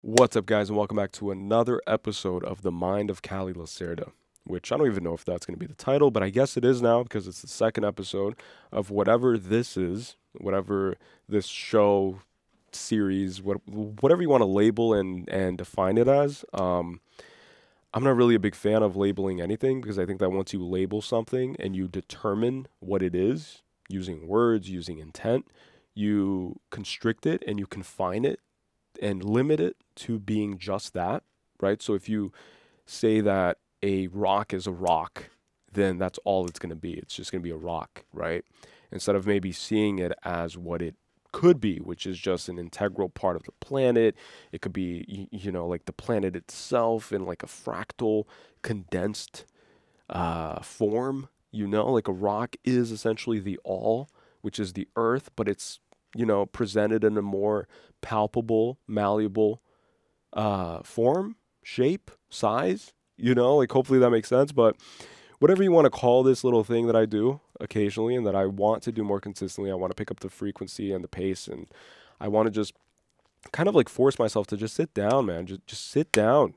What's up, guys, and welcome back to another episode of The Mind of Caley Lacerda, which I don't even know if that's going to be the title, but I guess it is now because it's the second episode of whatever this is, whatever this show, series, whatever you want to label and define it as. I'm not really a big fan of labeling anything because I think that once you label something and you determine what it is using words, using intent, you constrict it and you confine it and limit it to being just that, right? So if you say that a rock is a rock, then that's all it's going to be. It's just going to be a rock, right? Instead of maybe seeing it as what it could be, which is just an integral part of the planet. It could be, like the planet itself in like a fractal, condensed form, like a rock is essentially the all, which is the earth, but it's, presented in a more palpable, malleable form, shape, size, like hopefully that makes sense. But whatever you want to call this little thing that I do occasionally and that I want to do more consistently, I want to pick up the frequency and the pace, and I want to just kind of like force myself to just sit down, man. Just sit down.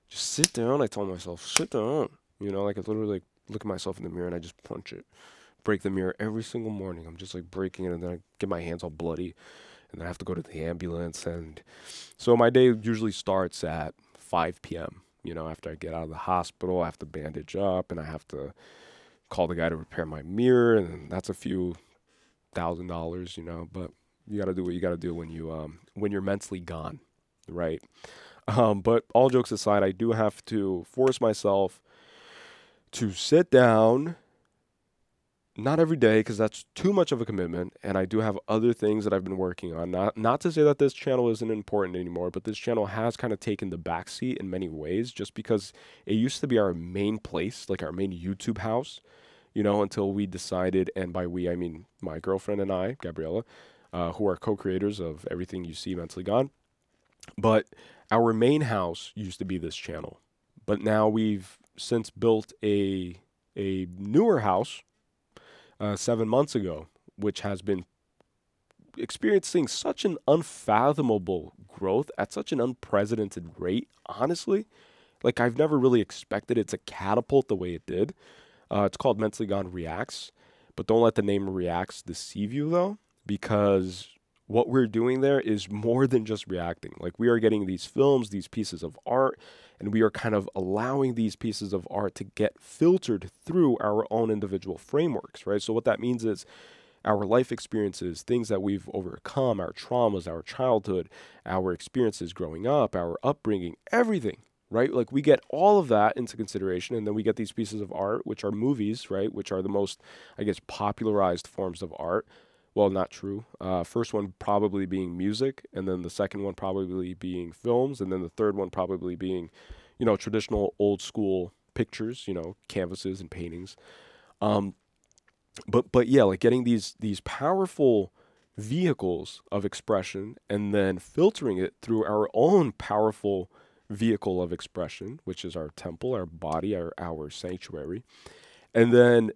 Just sit down. I told myself, sit down. Like I literally like look at myself in the mirror and I just punch it. Break the mirror every single morning. I'm just like breaking it, and then I get my hands all bloody, and then I have to go to the ambulance. And so my day usually starts at 5 p.m. After I get out of the hospital, I have to bandage up, and I have to call the guy to repair my mirror, and that's a few $1,000, but you got to do what you got to do when you're mentally gone, right? But all jokes aside, I do have to force myself to sit down. Not every day, because that's too much of a commitment, and I do have other things that I've been working on. Not to say that this channel isn't important anymore, but this channel has kind of taken the backseat in many ways, just because it used to be our main place, like our main YouTube house, until we decided, and by we I mean my girlfriend and I, Gabriella, who are co-creators of Everything You See Mentally Gone. But our main house used to be this channel, but now we've since built a newer house 7 months ago, which has been experiencing such an unfathomable growth at such an unprecedented rate, honestly. Like, I've never really expected it to catapult the way it did. It's called Mentally Gone Reacts, but don't let the name Reacts deceive you, though, because what we're doing there is more than just reacting. Like, we are getting these films, these pieces of art, and we are kind of allowing these pieces of art to get filtered through our own individual frameworks, right? So what that means is our life experiences, things that we've overcome, our traumas, our childhood, our experiences growing up, our upbringing, everything, right? Like, we get all of that into consideration, and then we get these pieces of art, which are movies, right? Which are the most, I guess, popularized forms of art. Well, not true. First one probably being music, and then the second one probably being films, and then the third one probably being, traditional old school pictures, canvases and paintings. Um, but yeah, like getting these powerful vehicles of expression and then filtering it through our own powerful vehicle of expression, which is our temple, our body, our sanctuary, and then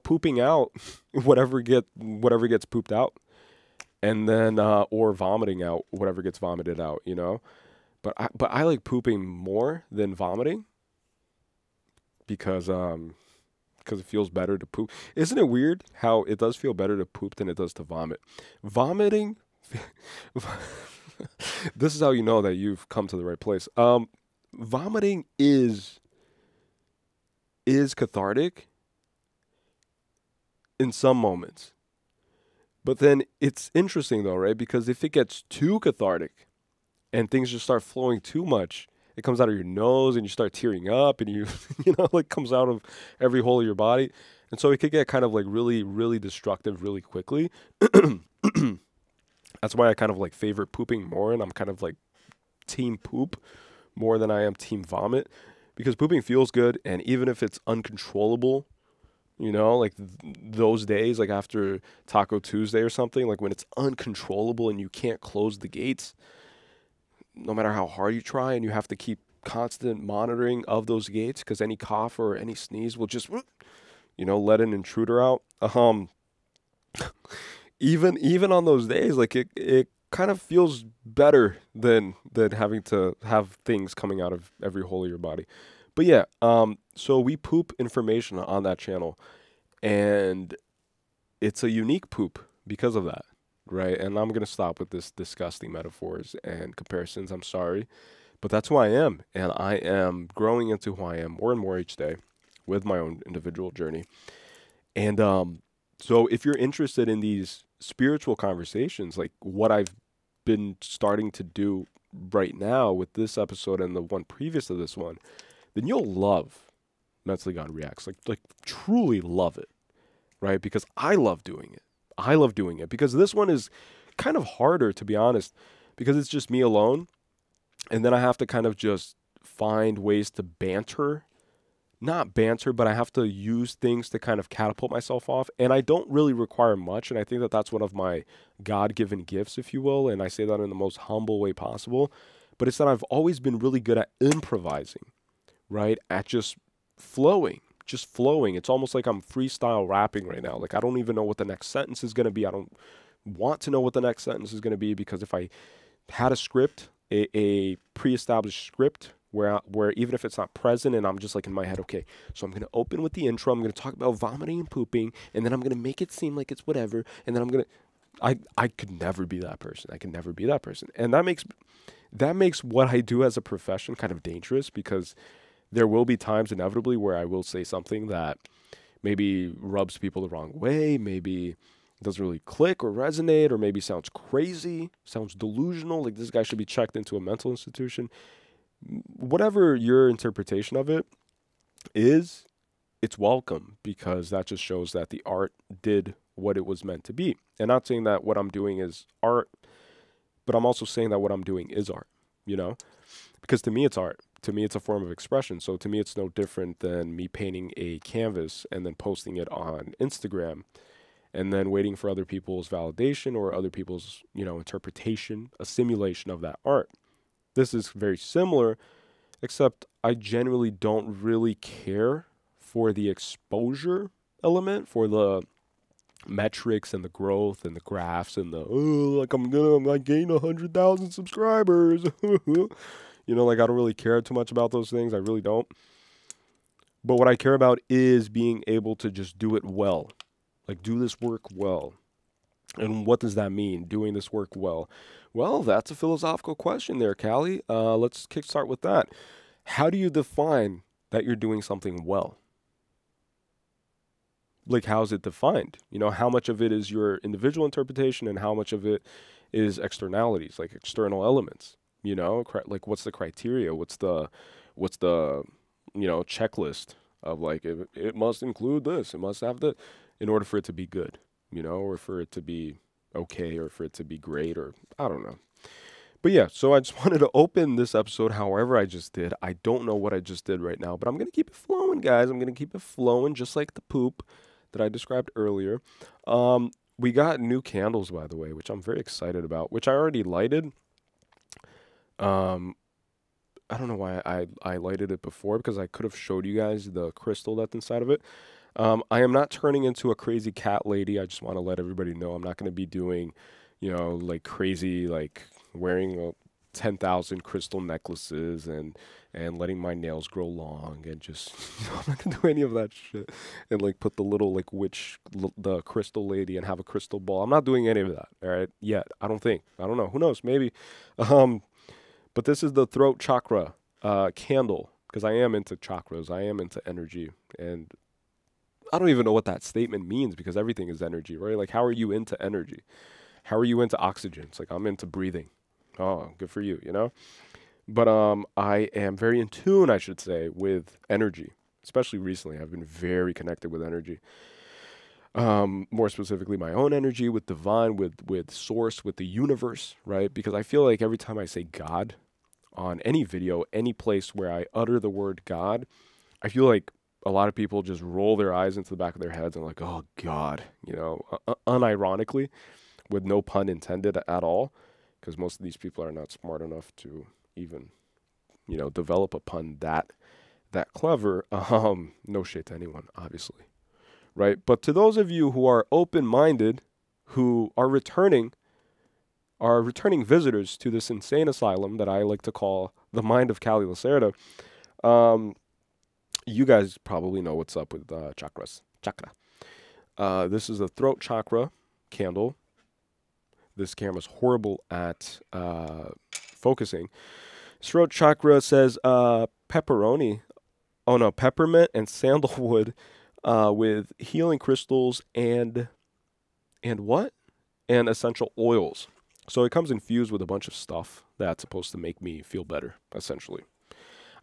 pooping out whatever gets pooped out, and then or vomiting out whatever gets vomited out. But I like pooping more than vomiting because it feels better to poop. Isn't it weird how it does feel better to poop than it does to vomit? Vomiting. This is how you know that you've come to the right place. Vomiting is cathartic in some moments. But then it's interesting though, right? Because if it gets too cathartic and things just start flowing too much, it comes out of your nose and you start tearing up, and you like comes out of every hole of your body. And so it could get kind of like really, really destructive really quickly. That's why I kind of like favorite pooping more, and I'm kind of like team poop more than I am team vomit, because pooping feels good, and even if it's uncontrollable, like those days, like after Taco Tuesday or something, like when it's uncontrollable and you can't close the gates, no matter how hard you try, and you have to keep constant monitoring of those gates because any cough or any sneeze will just, let an intruder out. Even on those days, like it kind of feels better than having to have things coming out of every hole of your body. But yeah, so we poop information on that channel, and it's a unique poop because of that, right? And I'm gonna stop with this disgusting metaphors and comparisons. I'm sorry, but that's who I am, and I am growing into who I am more and more each day with my own individual journey. And so if you're interested in these spiritual conversations, like what I've been starting to do right now with this episode and the one previous to this one, then you'll love Mentally Gone Reacts. Like truly love it, right? Because I love doing it. I love doing it because this one is kind of harder, to be honest, because it's just me alone. And then I have to kind of just find ways to not banter, but I have to use things to kind of catapult myself off. And I don't really require much. And I think that that's one of my God-given gifts, if you will. And I say that in the most humble way possible. But it's that I've always been really good at improvising, right? At just flowing. It's almost like I'm freestyle rapping right now. Like, I don't even know what the next sentence is going to be. I don't want to know what the next sentence is going to be, because if I had a script, a pre-established script, where even if it's not present and I'm just like in my head, okay, so I'm going to open with the intro, I'm going to talk about vomiting and pooping, and then I'm going to make it seem like it's whatever, and then I could never be that person. I can never be that person. And that makes what I do as a profession kind of dangerous, because there will be times inevitably where I will say something that maybe rubs people the wrong way, maybe doesn't really click or resonate, or maybe sounds crazy, sounds delusional, like this guy should be checked into a mental institution. Whatever your interpretation of it is, it's welcome, because that just shows that the art did what it was meant to be. And not saying that what I'm doing is art, but I'm also saying that what I'm doing is art, because to me it's art. To me it's a form of expression. So to me it's no different than me painting a canvas and then posting it on Instagram and then waiting for other people's validation or other people's, interpretation, a simulation of that art. This is very similar, except I genuinely don't really care for the exposure element, for the metrics and the growth and the graphs and I gain 100,000 subscribers. Like I don't really care too much about those things. I really don't. But what I care about is being able to just do it well, like do this work well. And what does that mean, doing this work well? Well, that's a philosophical question there, Callie. Let's kickstart with that. How do you define that you're doing something well? Like, how's it defined? How much of it is your individual interpretation and how much of it is externalities, like external elements? Like what's the criteria? What's the checklist of like, it must include this, it must have that in order for it to be good, or for it to be okay, or for it to be great, or I don't know. But yeah, so I just wanted to open this episode however I just did. I don't know what I just did right now, but I'm going to keep it flowing, guys. I'm going to keep it flowing just like the poop that I described earlier. We got new candles, by the way, which I'm very excited about, which I already lighted. I don't know why I lighted it before, because I could have showed you guys the crystal that's inside of it. I am not turning into a crazy cat lady. I just want to let everybody know I'm not going to be doing, like crazy, like wearing 10,000 crystal necklaces and letting my nails grow long and just, I'm not going to do any of that shit and like put the little like the crystal lady and have a crystal ball. I'm not doing any of that, all right, yet. I don't know. Who knows? Maybe. But this is the throat chakra candle, because I am into chakras. I am into energy. And I don't even know what that statement means, because everything is energy, right? Like, how are you into energy? How are you into oxygen? It's like, I'm into breathing. Oh, good for you, But I am very in tune, I should say, with energy. Especially recently, I've been very connected with energy. More specifically, my own energy, with divine, with source, with the universe, right? Because I feel like every time I say God on any video, any place where I utter the word God, I feel like a lot of people just roll their eyes into the back of their heads and like, oh God, unironically, with no pun intended at all, because most of these people are not smart enough to even, develop a pun that clever. No shade to anyone, obviously, right? But to those of you who are open-minded, who are returning, are returning visitors to this insane asylum that I like to call the mind of Caley Lacerda. You guys probably know what's up with chakras. Chakra. This is a throat chakra candle. This camera's horrible at focusing. Throat chakra says pepperoni. Oh no, peppermint and sandalwood with healing crystals and what? And essential oils. So it comes infused with a bunch of stuff that's supposed to make me feel better, essentially.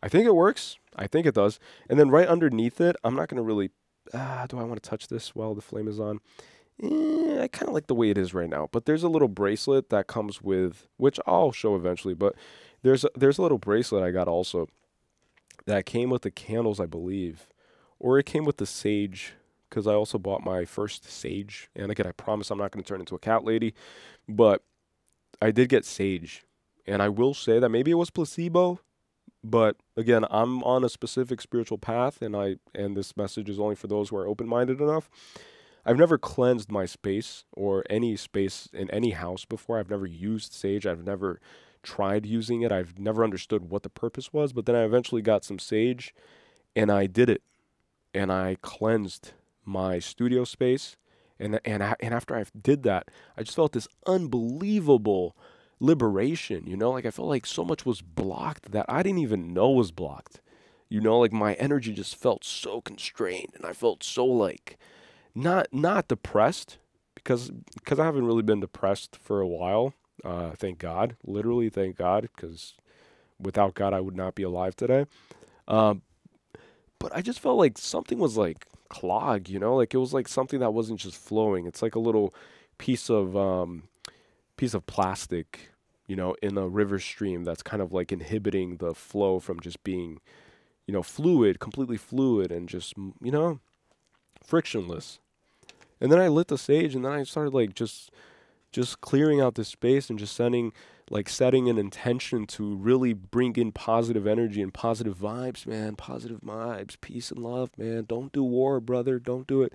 I think it works. I think it does. And then right underneath it, I'm not going to really... do I want to touch this while the flame is on? I kind of like the way it is right now. But there's a little bracelet that comes with... which I'll show eventually. But there's a little bracelet I got also that came with the candles, I believe. Or it came with the sage, because I also bought my first sage. And again, I promise I'm not going to turn into a cat lady. But I did get sage. And I will say that maybe it was placebo. But again, I'm on a specific spiritual path, and this message is only for those who are open-minded enough. I've never cleansed my space or any space in any house before. I've never used sage. I've never tried using it. I've never understood what the purpose was. But then I eventually got some sage, and I did it. And I cleansed my studio space. And after I did that, I just felt this unbelievable liberation, you know, like I felt like so much was blocked that I didn't even know was blocked, you know, like my energy just felt so constrained, and I felt so like not depressed because I haven't really been depressed for a while, thank God, literally thank God, because without God I would not be alive today, but I just felt like something was like clogged, you know, like it was like something that wasn't just flowing. It's like a little piece of plastic, you know, in a river stream that's kind of like inhibiting the flow from just being, you know, fluid, completely fluid, and just, you know, frictionless. And then I lit the sage, and then I started like just clearing out this space and just setting an intention to really bring in positive energy and positive vibes, man. Positive vibes, peace and love, man. Don't do war, brother. Don't do it.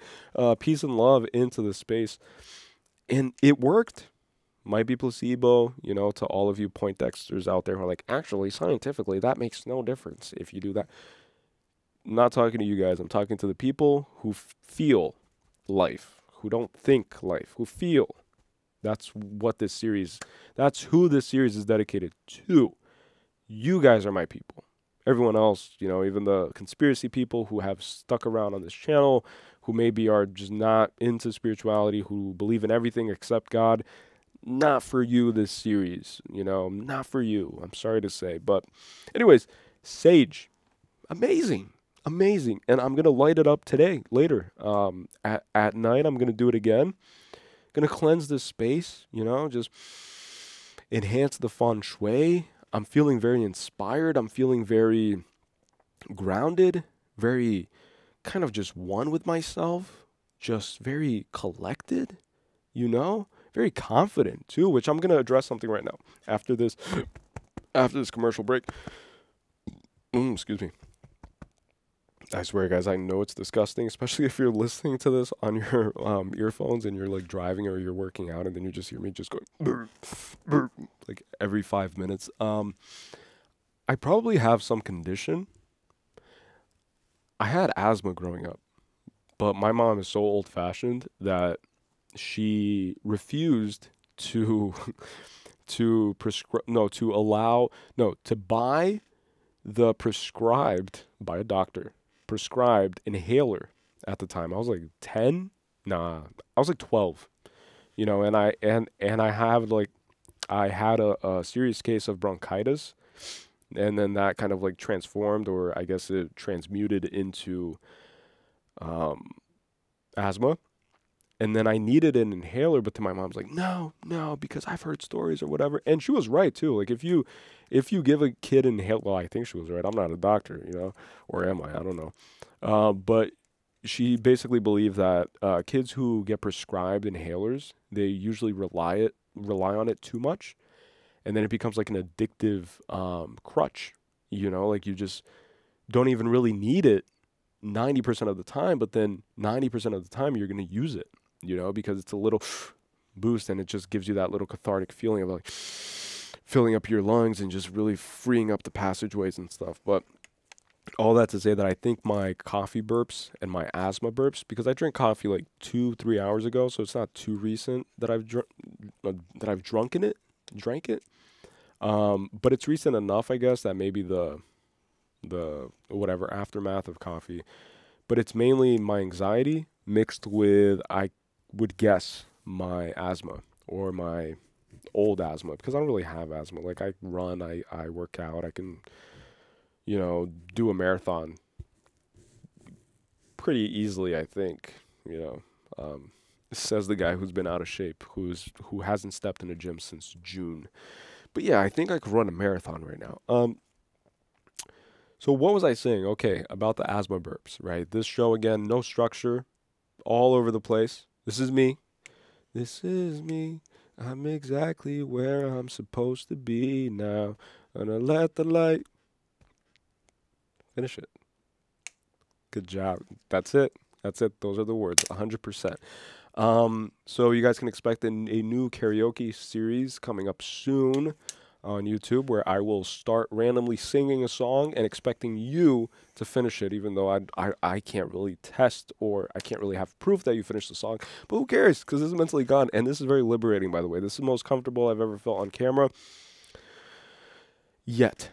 Peace and love into the space. And it worked. Might be placebo, you know, to all of you Poindexters out there who are like, actually, scientifically, that makes no difference if you do that. I'm not talking to you guys. I'm talking to the people who feel life, who don't think life, who feel. That's who this series is dedicated to. You guys are my people. Everyone else, you know, even the conspiracy people who have stuck around on this channel, who maybe are just not into spirituality, who believe in everything except God, not for you this series, you know, not for you. I'm sorry to say. But anyways, sage, amazing. And I'm going to light it up today, later. At night, I'm going to do it again. Going to cleanse this space, you know, just enhance the feng shui. I'm feeling very inspired. I'm feeling very grounded, very kind of just one with myself, just very collected, you know. Very confident too, which I'm gonna address something right now after this commercial break. Excuse me. I swear, guys, I know it's disgusting, especially if you're listening to this on your earphones and you're like driving or you're working out, and then you just hear me just going burp, burp, like every 5 minutes. I probably have some condition. I had asthma growing up, but my mom is so old-fashioned that she refused to buy the prescribed by a doctor prescribed inhaler at the time. I was like 10. I was like 12, you know, and I had a serious case of bronchitis, and then that kind of like transformed, or I guess it transmuted into asthma. And then I needed an inhaler, but then my mom's like, no, because I've heard stories or whatever. And she was right too. Like if you give a kid an inhaler, well, I think she was right. I'm not a doctor, you know, or am I? I don't know. But she basically believed that kids who get prescribed inhalers, they usually rely on it too much, and then it becomes like an addictive crutch. You know, like you just don't even really need it 90% of the time, but then 90% of the time you're going to use it. You know, because it's a little boost, and it just gives you that little cathartic feeling of like filling up your lungs and just really freeing up the passageways and stuff. But all that to say that I think my coffee burps and my asthma burps, because I drank coffee like 2-3 hours ago, so it's not too recent that I've drank it. But it's recent enough, I guess, that maybe the whatever aftermath of coffee. But it's mainly my anxiety mixed with, I would guess, my asthma or my old asthma, because I don't really have asthma. Like, I run, I work out, I can, do a marathon pretty easily, I think, says the guy who's been out of shape, who hasn't stepped in a gym since June. But yeah, I think I could run a marathon right now. So what was I saying? Okay, about the asthma burps, right? This show, again, no structure, all over the place. This is me. This is me. I'm exactly where I'm supposed to be now. Gonna let the light finish it. Good job. That's it. Those are the words. 100%. So you guys can expect a new karaoke series coming up soon on YouTube, where I will start randomly singing a song and expecting you to finish it, even though I can't really test, or I can't really have proof that you finished the song. But who cares? Because this is mentally gone, and this is very liberating, by the way. This is the most comfortable I've ever felt on camera. Yet.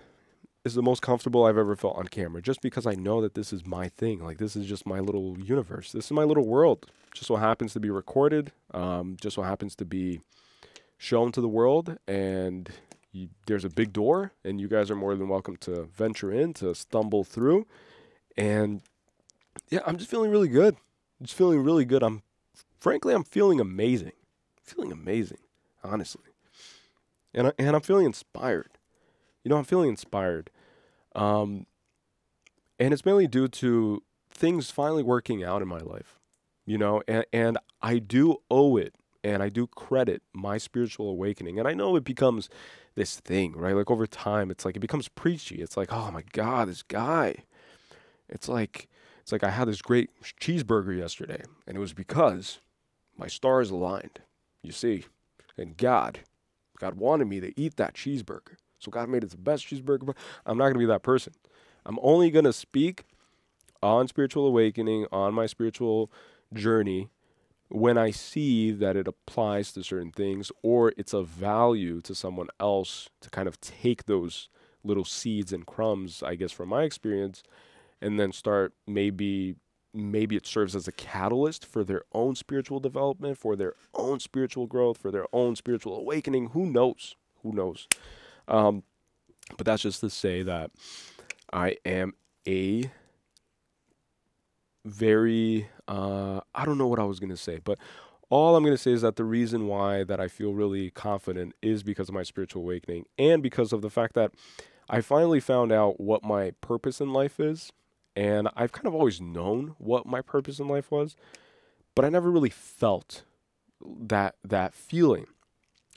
Is the most comfortable I've ever felt on camera, just because I know that this is my thing. Like, this is just my little universe. This is my little world. Just so happens to be recorded. Just so happens to be shown to the world, and there's a big door, and you guys are more than welcome to venture in, to stumble through. And yeah, I'm just feeling really good. I'm feeling amazing. Honestly. And I'm feeling inspired. I'm feeling inspired. And it's mainly due to things finally working out in my life, and I do owe it, and I do credit my spiritual awakening. And I know it becomes this thing, right? Like, over time, it's like, it becomes preachy. It's like, oh my God, this guy. It's like I had this great cheeseburger yesterday, and it was because my stars aligned, you see, and God wanted me to eat that cheeseburger. So God made it the best cheeseburger. But I'm not going to be that person. I'm only going to speak on spiritual awakening, on my spiritual journey, when I see that it applies to certain things, or it's of value to someone else to kind of take those little seeds and crumbs, I guess, from my experience, and then start maybe it serves as a catalyst for their own spiritual development, for their own spiritual growth, for their own spiritual awakening. Who knows? But that's just to say that I am a very, I don't know what I was going to say, but all I'm going to say is that the reason why that I feel really confident is because of my spiritual awakening, and because of the fact that I finally found out what my purpose in life is. And I've kind of always known what my purpose in life was, but I never really felt that feeling,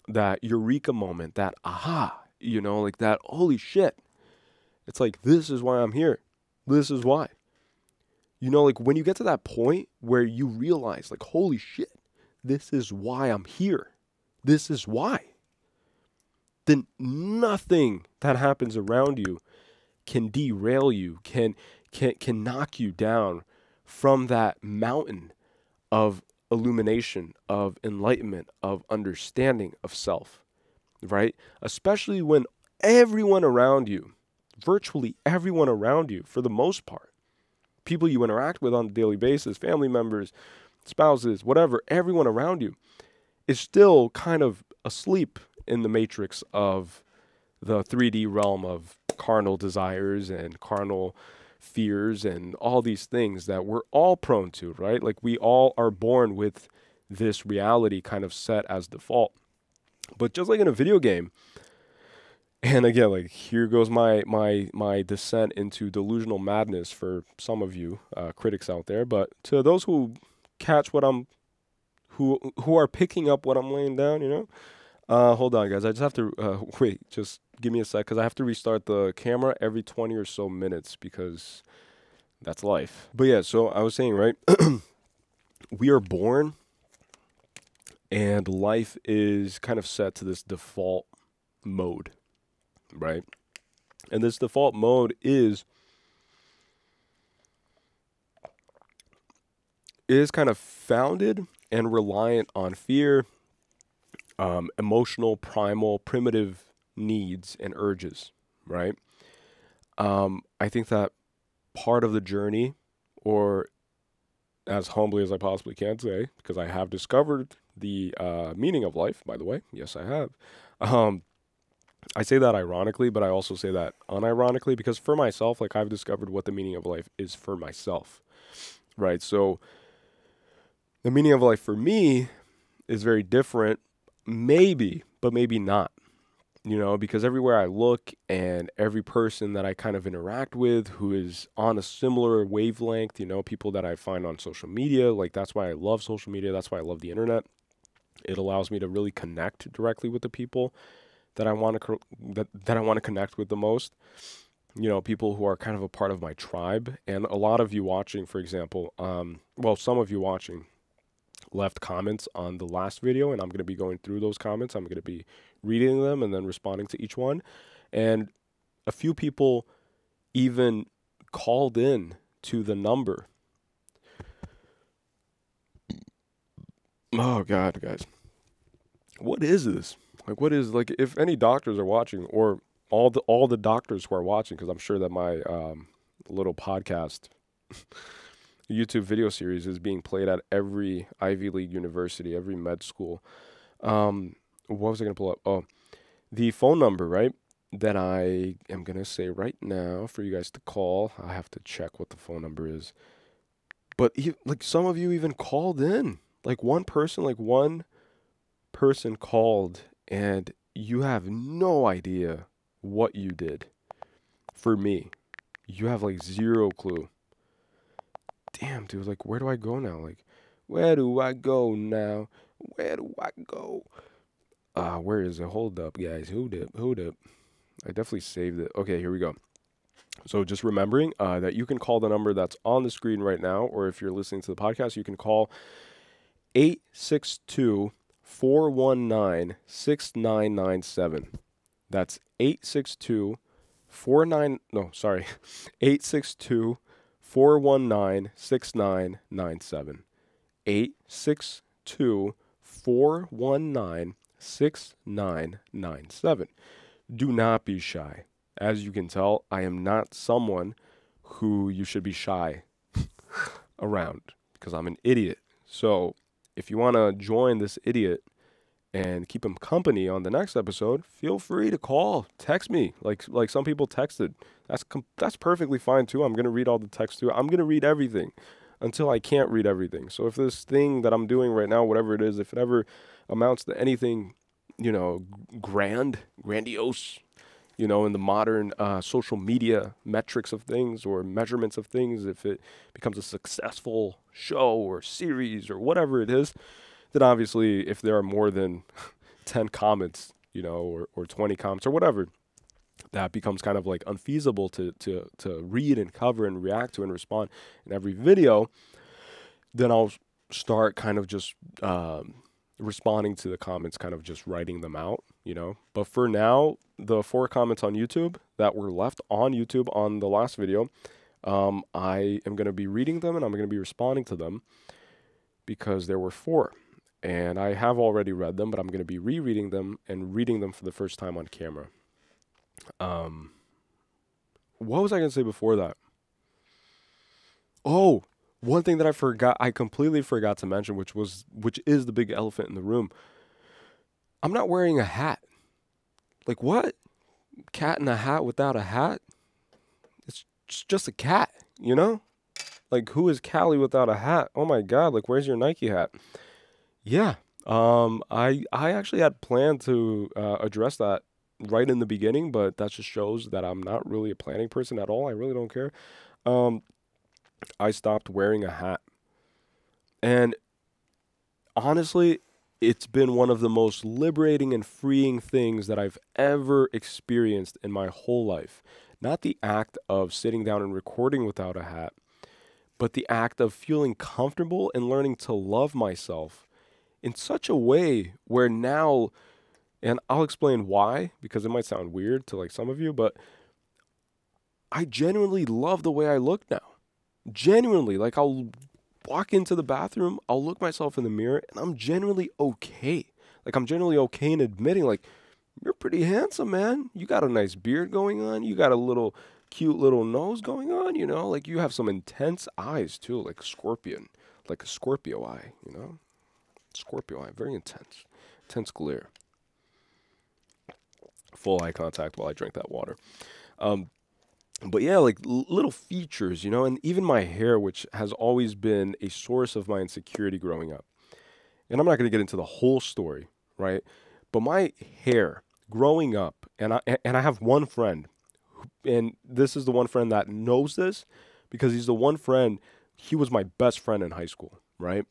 that eureka moment, that aha, like that, holy shit. It's like, this is why I'm here. This is why. Like, when you get to that point where you realize, like, holy shit, this is why I'm here. This is why. Then nothing that happens around you can derail you, can knock you down from that mountain of illumination, of enlightenment, of understanding of self, right? Especially when everyone around you, virtually everyone around you, for the most part, people you interact with on a daily basis, family members, spouses, whatever, everyone around you is still kind of asleep in the matrix of the 3D realm of carnal desires and carnal fears and all these things that we're all prone to, right? Like, we all are born with this reality kind of set as default. But just like in a video game, and again, like, here goes my descent into delusional madness for some of you critics out there, but to those who catch what I'm, who are picking up what I'm laying down, hold on, guys. I just have to wait. Just give me a sec, because I have to restart the camera every 20 or so minutes, because that's life. But yeah, so I was saying, right? We are born and life is kind of set to this default mode, right? And this default mode is kind of founded and reliant on fear, emotional, primal, primitive needs and urges, right? I think that part of the journey, or as humbly as I possibly can say, because I have discovered the meaning of life, by the way. Yes, I have. I say that ironically, but I also say that unironically, because for myself, like, I've discovered what the meaning of life is for myself, right? So the meaning of life for me is very different, maybe, but maybe not, because everywhere I look and every person that I kind of interact with who is on a similar wavelength, people that I find on social media, like, that's why I love social media. That's why I love the internet. It allows me to really connect directly with the people that I want to that I want to connect with the most. People who are kind of a part of my tribe. And a lot of you watching, for example, some of you watching left comments on the last video, and I'm going to be going through those comments. I'm going to be reading them and then responding to each one. And a few people even called in to the number. Oh God, guys. What is this? Like, if any doctors are watching, or all the doctors who are watching, because I'm sure that my little podcast YouTube video series is being played at every Ivy League university, every med school. What was I going to pull up? Oh, the phone number, right, that I am going to say right now for you guys to call. I have to check what the phone number is. But like, some of you even called in. Like, one person called, and you have no idea what you did for me. You have like zero clue. Damn, dude, like, where do I go now? Like, where do I go now? Where do I go? Where is it? Hold up, guys. Hold up. I definitely saved it. Okay, here we go. So just remembering that you can call the number that's on the screen right now, or if you're listening to the podcast, you can call 862-419-6997. That's 862-419-6997. 862-419-6997. Do not be shy. As you can tell, I am not someone who you should be shy around, because I'm an idiot. So if you want to join this idiot and keep him company on the next episode, feel free to call, text me, like some people texted. That's perfectly fine too. I'm going to read all the text too. I'm going to read everything until I can't read everything. So if this thing that I'm doing right now, whatever it is, if it ever amounts to anything, grandiose, in the modern social media metrics of things or measurements of things, if it becomes a successful show or series or whatever it is, then obviously if there are more than 10 comments, or 20 comments or whatever, that becomes kind of like unfeasible to read and cover and react to and respond in every video, then I'll start kind of just responding to the comments, kind of just writing them out, But for now, the 4 comments on YouTube that were left on YouTube on the last video, I am going to be reading them and I'm going to be responding to them, because there were 4. And I have already read them, but I'm going to be rereading them and reading them for the first time on camera. What was I going to say before that? Oh, one thing that I completely forgot to mention, which is the big elephant in the room. I'm not wearing a hat. Like, what? Cat in a hat without a hat? It's just a cat, Like, who is Callie without a hat? Oh my God, like, where's your Nike hat? Yeah. I actually had planned to address that right in the beginning, but that just shows that I'm not really a planning person at all. I really don't care. I stopped wearing a hat. And honestly, it's been one of the most liberating and freeing things that I've ever experienced in my whole life. Not the act of sitting down and recording without a hat, but the act of feeling comfortable and learning to love myself in such a way where now, and I'll explain why, because it might sound weird to like some of you, but I genuinely love the way I look now. Genuinely, like I'll walk into the bathroom, I'll look myself in the mirror, and I'm genuinely okay. Like I'm genuinely okay in admitting, like, you're pretty handsome, man. You got a nice beard going on. You got a little cute little nose going on, you know? Like you have some intense eyes too, like scorpion, like a Scorpio eye, you know? Scorpio eye, very intense. Intense glare. Full eye contact while I drink that water. But yeah, like little features, you know, and even my hair, which has always been a source of my insecurity growing up. And I'm not going to get into the whole story, right? But my hair growing up, and I have one friend, and this is the one friend that knows this because he's the one friend, he was my best friend in high school, right?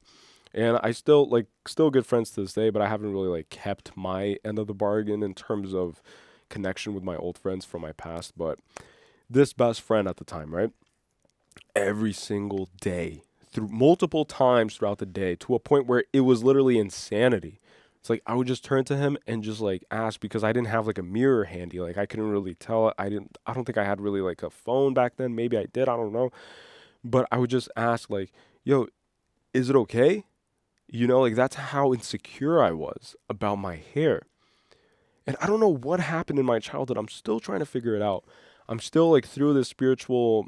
And I still good friends to this day, but I haven't really like kept my end of the bargain in terms of connection with my old friends from my past. But this best friend at the time, right? Every single day, through multiple times throughout the day, to a point where it was literally insanity. It's like I would just turn to him and just like ask, because I didn't have like a mirror handy. Like I couldn't really tell. I don't think I had really like a phone back then. Maybe I did. I don't know. But I would just ask like, yo, is it okay? You know, like that's how insecure I was about my hair. And I don't know what happened in my childhood. I'm still trying to figure it out. I'm still like through this spiritual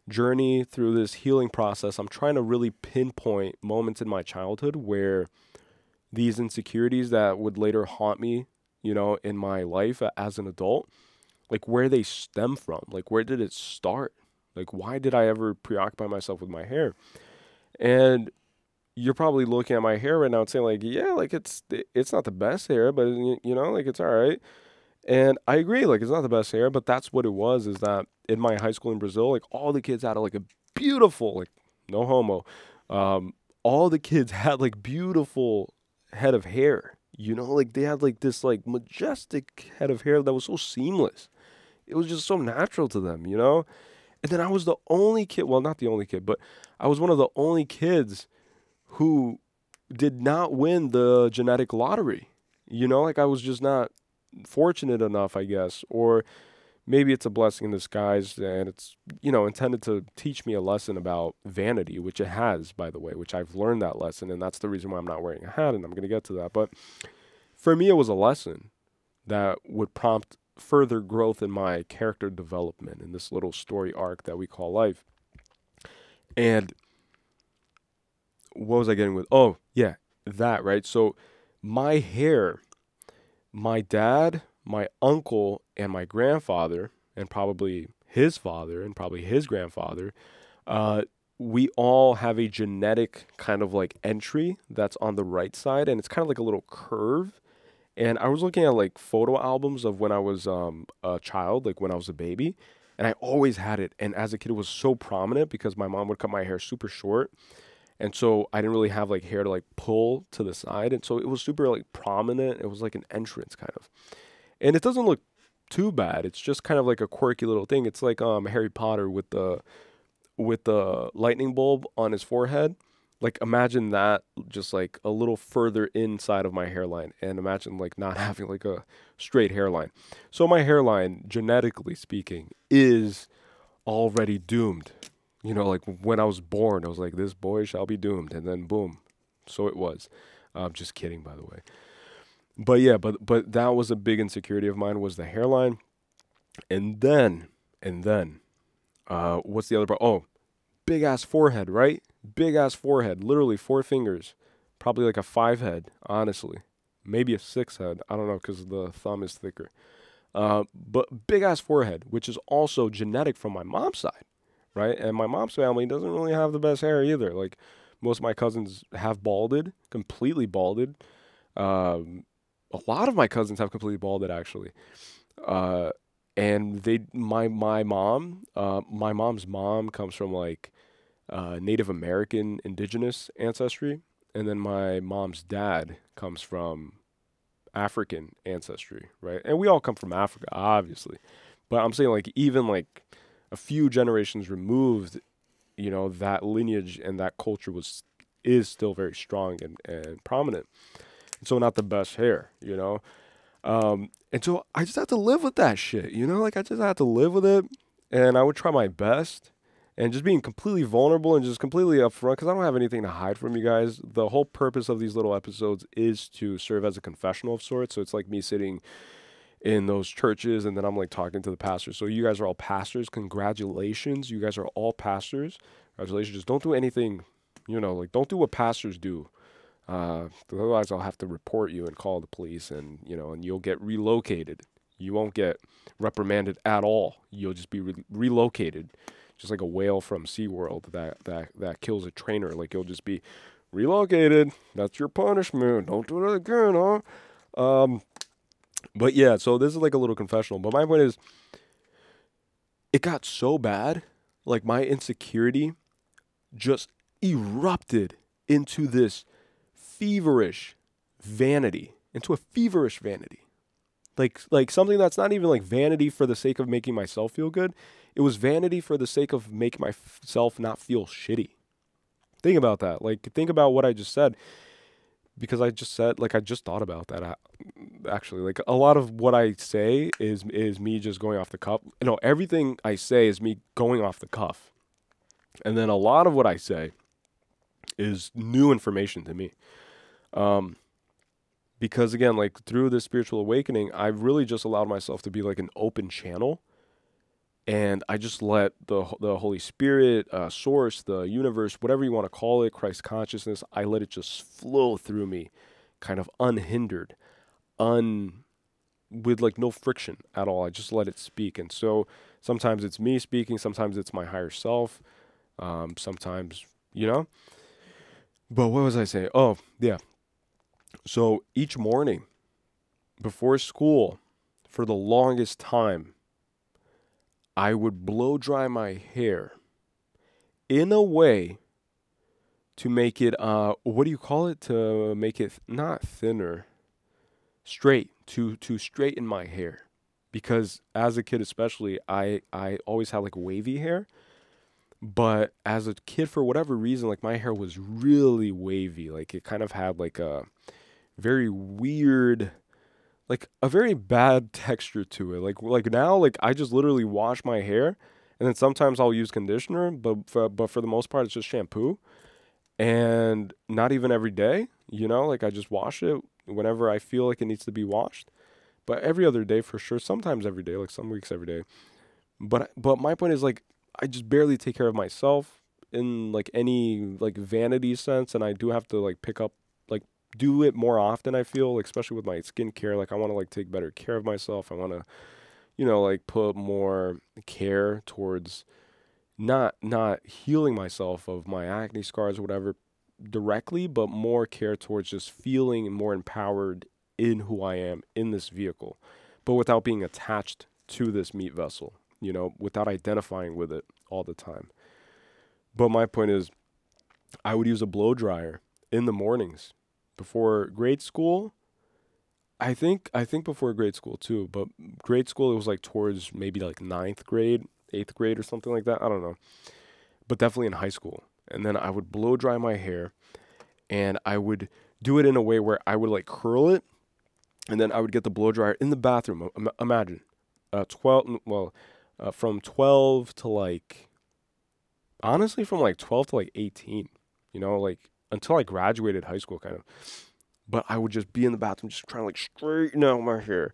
journey, through this healing process. I'm trying to really pinpoint moments in my childhood where these insecurities that would later haunt me, you know, in my life as an adult, like where they stem from, like where did it start? Like why did I ever preoccupy myself with my hair? And you're probably looking at my hair right now and saying like, yeah, like it's not the best hair, but you know, like it's all right. And I agree, like it's not the best hair, but that's what it was, is that in my high school in Brazil, like all the kids had like a beautiful, like no homo, all the kids had like beautiful head of hair, you know, like they had like this like majestic head of hair that was so seamless. It was just so natural to them, you know? And then I was the only kid, well, not the only kid, but I was one of the only kids who did not win the genetic lottery. You know, like I was just not fortunate enough, I guess, or maybe it's a blessing in disguise and it's, you know, intended to teach me a lesson about vanity, which it has, by the way, which I've learned that lesson. And that's the reason why I'm not wearing a hat. And I'm going to get to that. But for me, it was a lesson that would prompt further growth in my character development in this little story arc that we call life. And what was I getting with? Oh, yeah, that, right? So my hair, my dad, my uncle, and my grandfather, and probably his father, and probably his grandfather, we all have a genetic kind of like entry that's on the right side, and it's kind of like a little curve. And I was looking at like photo albums of when I was a child, like when I was a baby, and I always had it. And as a kid, it was so prominent because my mom would cut my hair super short. And so I didn't really have like hair to like pull to the side. And so it was super like prominent. It was like an entrance kind of. And it doesn't look too bad. It's just kind of like a quirky little thing. It's like Harry Potter with the lightning bulb on his forehead. Like imagine that just like a little further inside of my hairline, and imagine like not having like a straight hairline. So my hairline, genetically speaking, is already doomed. You know, like when I was born, I was like, this boy shall be doomed. And then boom. So it was. Just kidding, by the way. But yeah, but that was a big insecurity of mine, was the hairline. And then, what's the other part? Oh, big ass forehead, right? Big ass forehead, literally 4 fingers, probably like a 5 head, honestly, maybe a 6 head. I don't know, because the thumb is thicker. But big ass forehead, which is also genetic from my mom's side, right? And my mom's family doesn't really have the best hair either. Like most of my cousins have balded, completely balded. A lot of my cousins have completely balded, actually. And my mom's mom comes from like Native American indigenous ancestry, and then my mom's dad comes from African ancestry, right? And we all come from Africa, obviously, but I'm saying like even like a few generations removed, you know, that lineage and that culture was is still very strong and prominent. And so not the best hair, you know? And so I just have to live with that shit, you know? Like, I just have to live with it. And I would try my best. And just being completely vulnerable and just completely upfront, because I don't have anything to hide from you guys. The whole purpose of these little episodes is to serve as a confessional of sorts. So it's like me sitting in those churches, and then I'm like talking to the pastors. So you guys are all pastors. Congratulations. You guys are all pastors. Congratulations. Just don't do anything, you know, like, don't do what pastors do. Otherwise I'll have to report you and call the police, and, you know, and you'll get relocated. You won't get reprimanded at all. You'll just be relocated. Just like a whale from SeaWorld that kills a trainer. Like, you'll just be relocated. That's your punishment. Don't do it again, huh? But yeah, so this is like a little confessional. But my point is, it got so bad, like my insecurity just erupted into this feverish vanity, like something that's not even like vanity for the sake of making myself feel good. It was vanity for the sake of making myself not feel shitty. Think about that. Like, think about what I just said, because I just thought about that. Actually, like, a lot of what I say is me just going off the cuff. You know, everything I say is me going off the cuff. And then a lot of what I say is new information to me. Because again, like, through this spiritual awakening, I've really just allowed myself to be like an open channel. And I just let the Holy Spirit, source, the universe, whatever you want to call it, Christ consciousness, I let it just flow through me, kind of unhindered, with like no friction at all. I just let it speak. And so sometimes it's me speaking, sometimes it's my higher self, sometimes, you know. But what was I saying? Oh, yeah. So each morning before school, for the longest time, I would blow dry my hair in a way to make it, what do you call it? To make it not thinner, straight, to straighten my hair. Because as a kid especially, I always had like wavy hair. But as a kid, for whatever reason, like, my hair was really wavy. Like, it kind of had like a very weird, like a very bad texture to it. Like now, like, I just literally wash my hair, and then sometimes I'll use conditioner, but for the most part, it's just shampoo, and not even every day, you know, like, I just wash it whenever I feel like it needs to be washed, but every other day for sure, sometimes every day, like some weeks every day. But my point is, like, I just barely take care of myself in like any like vanity sense, and I do have to like pick up, like, do it more often, I feel, like, especially with my skincare. Like, I want to like take better care of myself. I want to, you know, like, put more care towards not healing myself of my acne scars or whatever directly, but more care towards just feeling more empowered in who I am in this vehicle, but without being attached to this meat vessel, you know, without identifying with it all the time. But my point is, I would use a blow dryer in the mornings before grade school. I think before grade school too, but grade school, it was like towards maybe like 9th grade, 8th grade or something like that. I don't know. But definitely in high school. And then I would blow dry my hair, and I would do it in a way where I would like curl it, and then I would get the blow dryer in the bathroom. Imagine, from 12 to like, honestly, from like 12 to like 18, you know, like until I graduated high school kind of. But I would just be in the bathroom just trying to like straighten out my hair.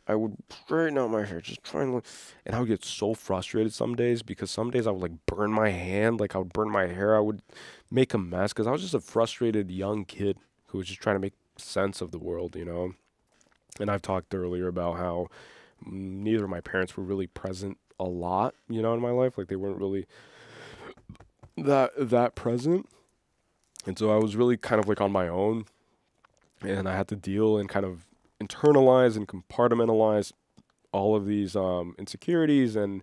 I would straighten out my hair, just trying to, and I would get so frustrated some days, because some days I would like burn my hand, like I would burn my hair. I would make a mess because I was just a frustrated young kid who was just trying to make sense of the world, you know. And I've talked earlier about how neither of my parents were really present a lot, you know, in my life. Like, they weren't really that present. And so I was really kind of like on my own, and I had to deal and kind of internalize and compartmentalize all of these insecurities, and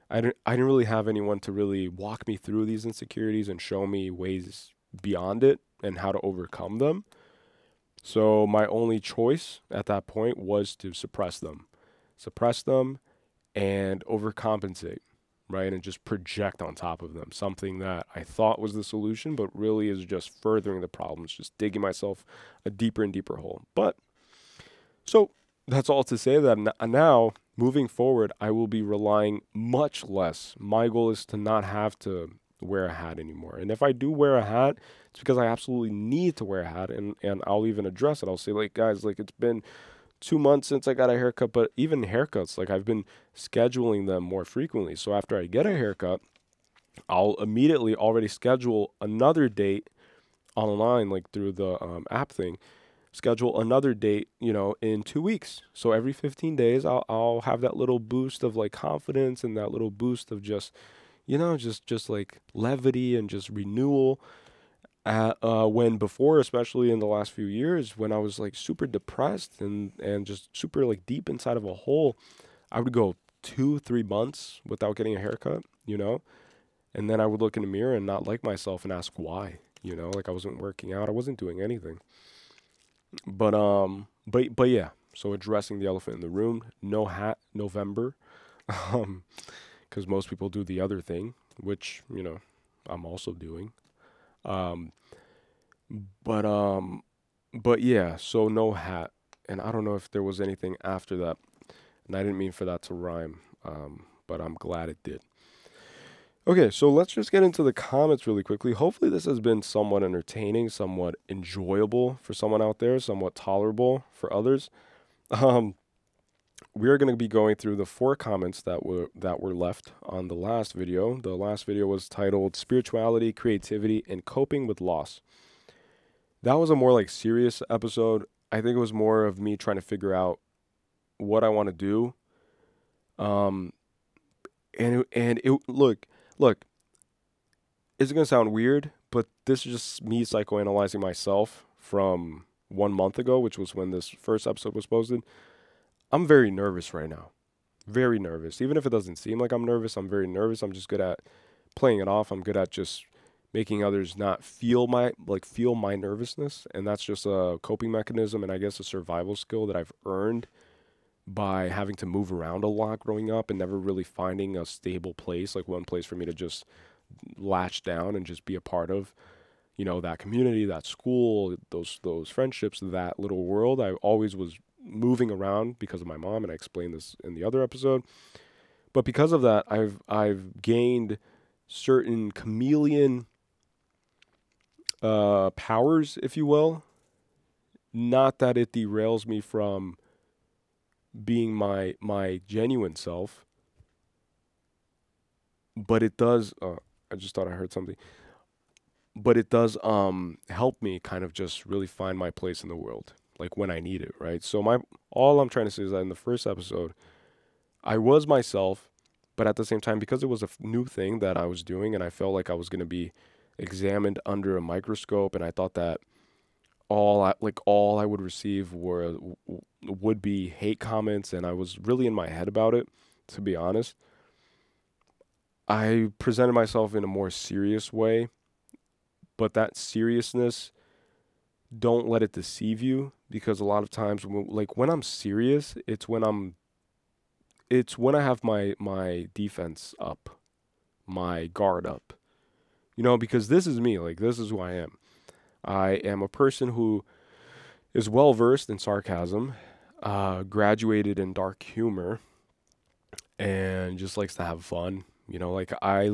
I didn't really have anyone to really walk me through these insecurities and show me ways beyond it and how to overcome them. So my only choice at that point was to suppress them and overcompensate, right? And just project on top of them something that I thought was the solution, but really is just furthering the problems, just digging myself a deeper and deeper hole. But so that's all to say that now, moving forward, I will be relying much less. My goal is to not have to wear a hat anymore. And if I do wear a hat, it's because I absolutely need to wear a hat. And I'll even address it. I'll say, like, guys, like, it's been 2 months since I got a haircut, but even haircuts, like, I've been scheduling them more frequently. So after I get a haircut, I'll immediately already schedule another date online, like through the app thing, schedule another date, in 2 weeks. So every 15 days, I'll have that little boost of like confidence and that little boost of just, just like levity and just renewal. When before, especially in the last few years, when I was like super depressed and just super like deep inside of a hole, I would go 2-3 months without getting a haircut, and then I would look in the mirror and not like myself and ask why, like I wasn't working out, I wasn't doing anything. But yeah. So addressing the elephant in the room, no hat November, because most people do the other thing, which I'm also doing. Um, but but yeah. So no hat, and I don't know if there was anything after that, and I didn't mean for that to rhyme. But I'm glad it did. Okay, so let's just get into the comments really quickly. Hopefully this has been somewhat entertaining, somewhat enjoyable for someone out there, somewhat tolerable for others. We are going to be going through the 4 comments that were left on the last video. The last video was titled Spirituality, Creativity, and Coping with Loss. That was a more like serious episode. I think it was more of me trying to figure out what I want to do. Look, it's going to sound weird, but this is just me psychoanalyzing myself from 1 month ago, which was when this first episode was posted. I'm very nervous right now. Very nervous. Even if it doesn't seem like I'm nervous, I'm very nervous. I'm just good at playing it off. I'm good at just making others not feel my nervousness. And that's just a coping mechanism and I guess a survival skill that I've earned by having to move around a lot growing up and never really finding a stable place, like one place for me to just latch down and just be a part of, that community, that school, those friendships, that little world. I always was moving around because of my mom, and I explained this in the other episode. But because of that, I've gained certain chameleon powers, if you will. Not that it derails me from being my genuine self, but it does I just thought I heard something, but it does help me kind of just really find my place in the world, like when I need it, right? So all I'm trying to say is that in the first episode I was myself, but at the same time, because it was a new thing that I was doing and I felt like I was going to be examined under a microscope, and I thought that all I would receive would be hate comments, and I was really in my head about it, to be honest. I presented myself in a more serious way, but that seriousness, don't let it deceive you, because a lot of times when I'm serious, it's when I have my defense up, my guard up. Because this is me, like this is who I am. I am a person who is well versed in sarcasm, graduated in dark humor, and just likes to have fun. Like I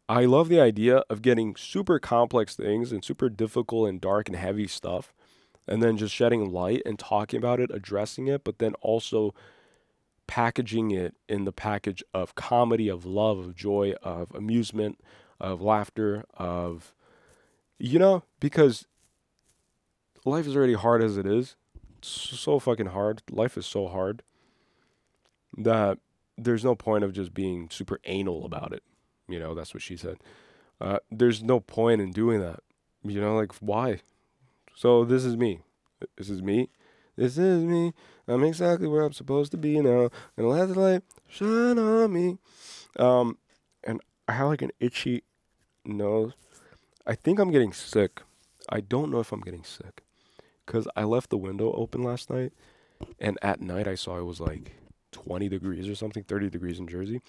love the idea of getting super complex things and super difficult and dark and heavy stuff, and then just shedding light and talking about it, addressing it, but then also packaging it in the package of comedy, of love, of joy, of amusement, of laughter, because life is already hard as it is. It's so fucking hard. Life is so hard that there's no point of just being super anal about it. That's what she said. There's no point in doing that. Like, why? So this is me. This is me. This is me. I'm exactly where I'm supposed to be now. And let the light shine on me. And I have like an itchy nose. I think I'm getting sick. I don't know if I'm getting sick, because I left the window open last night, and at night I saw it was like 20 degrees or something, 30 degrees in Jersey.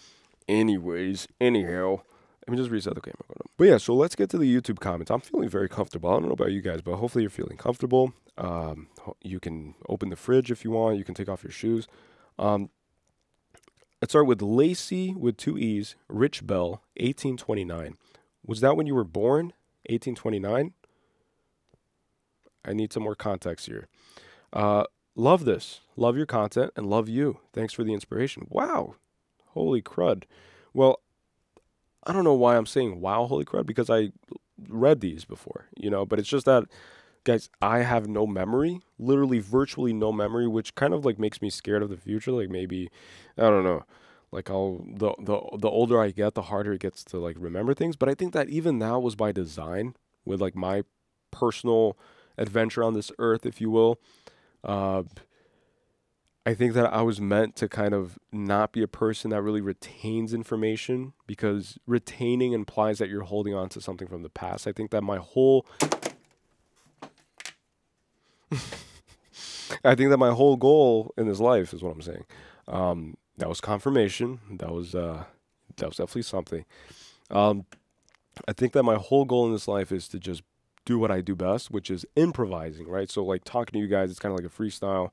Anyhow, let me just reset the camera. But yeah, so let's get to the YouTube comments. I'm feeling very comfortable. I don't know about you guys, but hopefully you're feeling comfortable. You can open the fridge if you want. You can take off your shoes. Let's start with Lacey with 2 E's, Rich Bell, 1829. Was that when you were born? 1829? I need some more context here. Love this. Love your content and love you. Thanks for the inspiration. Wow. Holy crud. Well, I don't know why I'm saying wow, holy crud, because I read these before, but it's just that, guys, I have no memory, literally virtually no memory, which kind of like makes me scared of the future. Like maybe, I don't know, like the older I get, the harder it gets to like remember things. But I think that even that was by design with like my personal adventure on this earth, if you will. I think that I was meant to kind of not be a person that really retains information, because retaining implies that you're holding on to something from the past. I think that my whole goal in this life is what I'm saying. That was confirmation. That was definitely something. I think that my whole goal in this life is to just do what I do best, which is improvising, right? So like talking to you guys, it's kind of like a freestyle.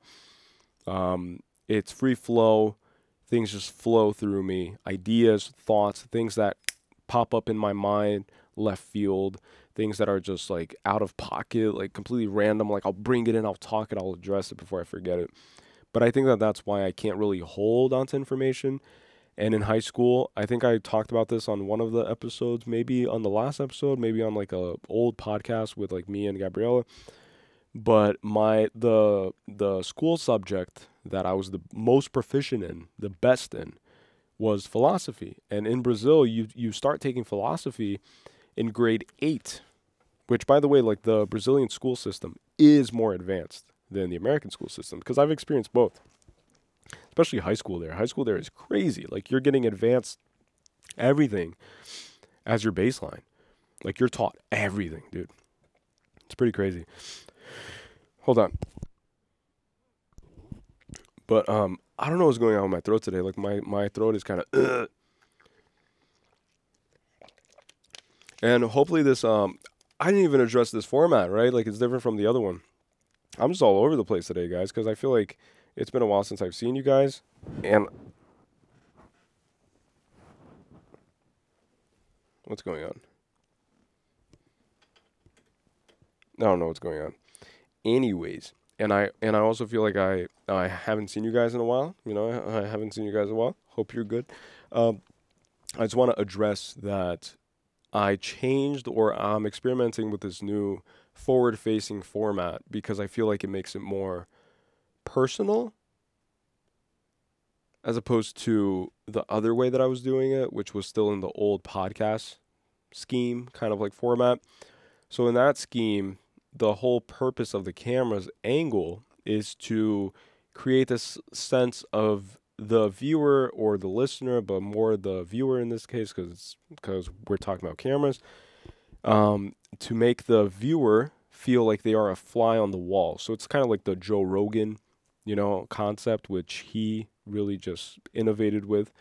It's free flow. Things just flow through me. Ideas, thoughts, things that pop up in my mind, left field, things that are just like out of pocket, like completely random. Like I'll bring it in, I'll talk it, I'll address it before I forget it. But I think that that's why I can't really hold on to information. And in high school, I think I talked about this on one of the episodes, maybe on the last episode, maybe on like a old podcast with like me and Gabriella. But the school subject that I was the most proficient in, the best in, was philosophy. And in Brazil, you start taking philosophy in grade 8, which, by the way, like the Brazilian school system is more advanced than the American school system, because I've experienced both, especially high school there. High school there is crazy. Like you're getting advanced everything as your baseline. Like you're taught everything, dude. It's pretty crazy. Hold on. But I don't know what's going on with my throat today. Like my throat is kind of and hopefully this I didn't even address this format, right? Like it's different from the other one. I'm just all over the place today, guys, because I feel like it's been a while since I've seen you guys, and what's going on? I don't know what's going on. Anyways, and I also feel like I haven't seen you guys in a while. I haven't seen you guys in a while. Hope you're good. I just want to address that I changed, or I'm experimenting with this new forward-facing format, because I feel like it makes it more personal as opposed to the other way that I was doing it, which was still in the old podcast scheme, kind of like format. So in that scheme, the whole purpose of the camera's angle is to create this sense of the viewer or the listener, but more the viewer in this case, because we're talking about cameras, to make the viewer feel like they are a fly on the wall. So it's kind of like the Joe Rogan, concept, which he really just innovated with.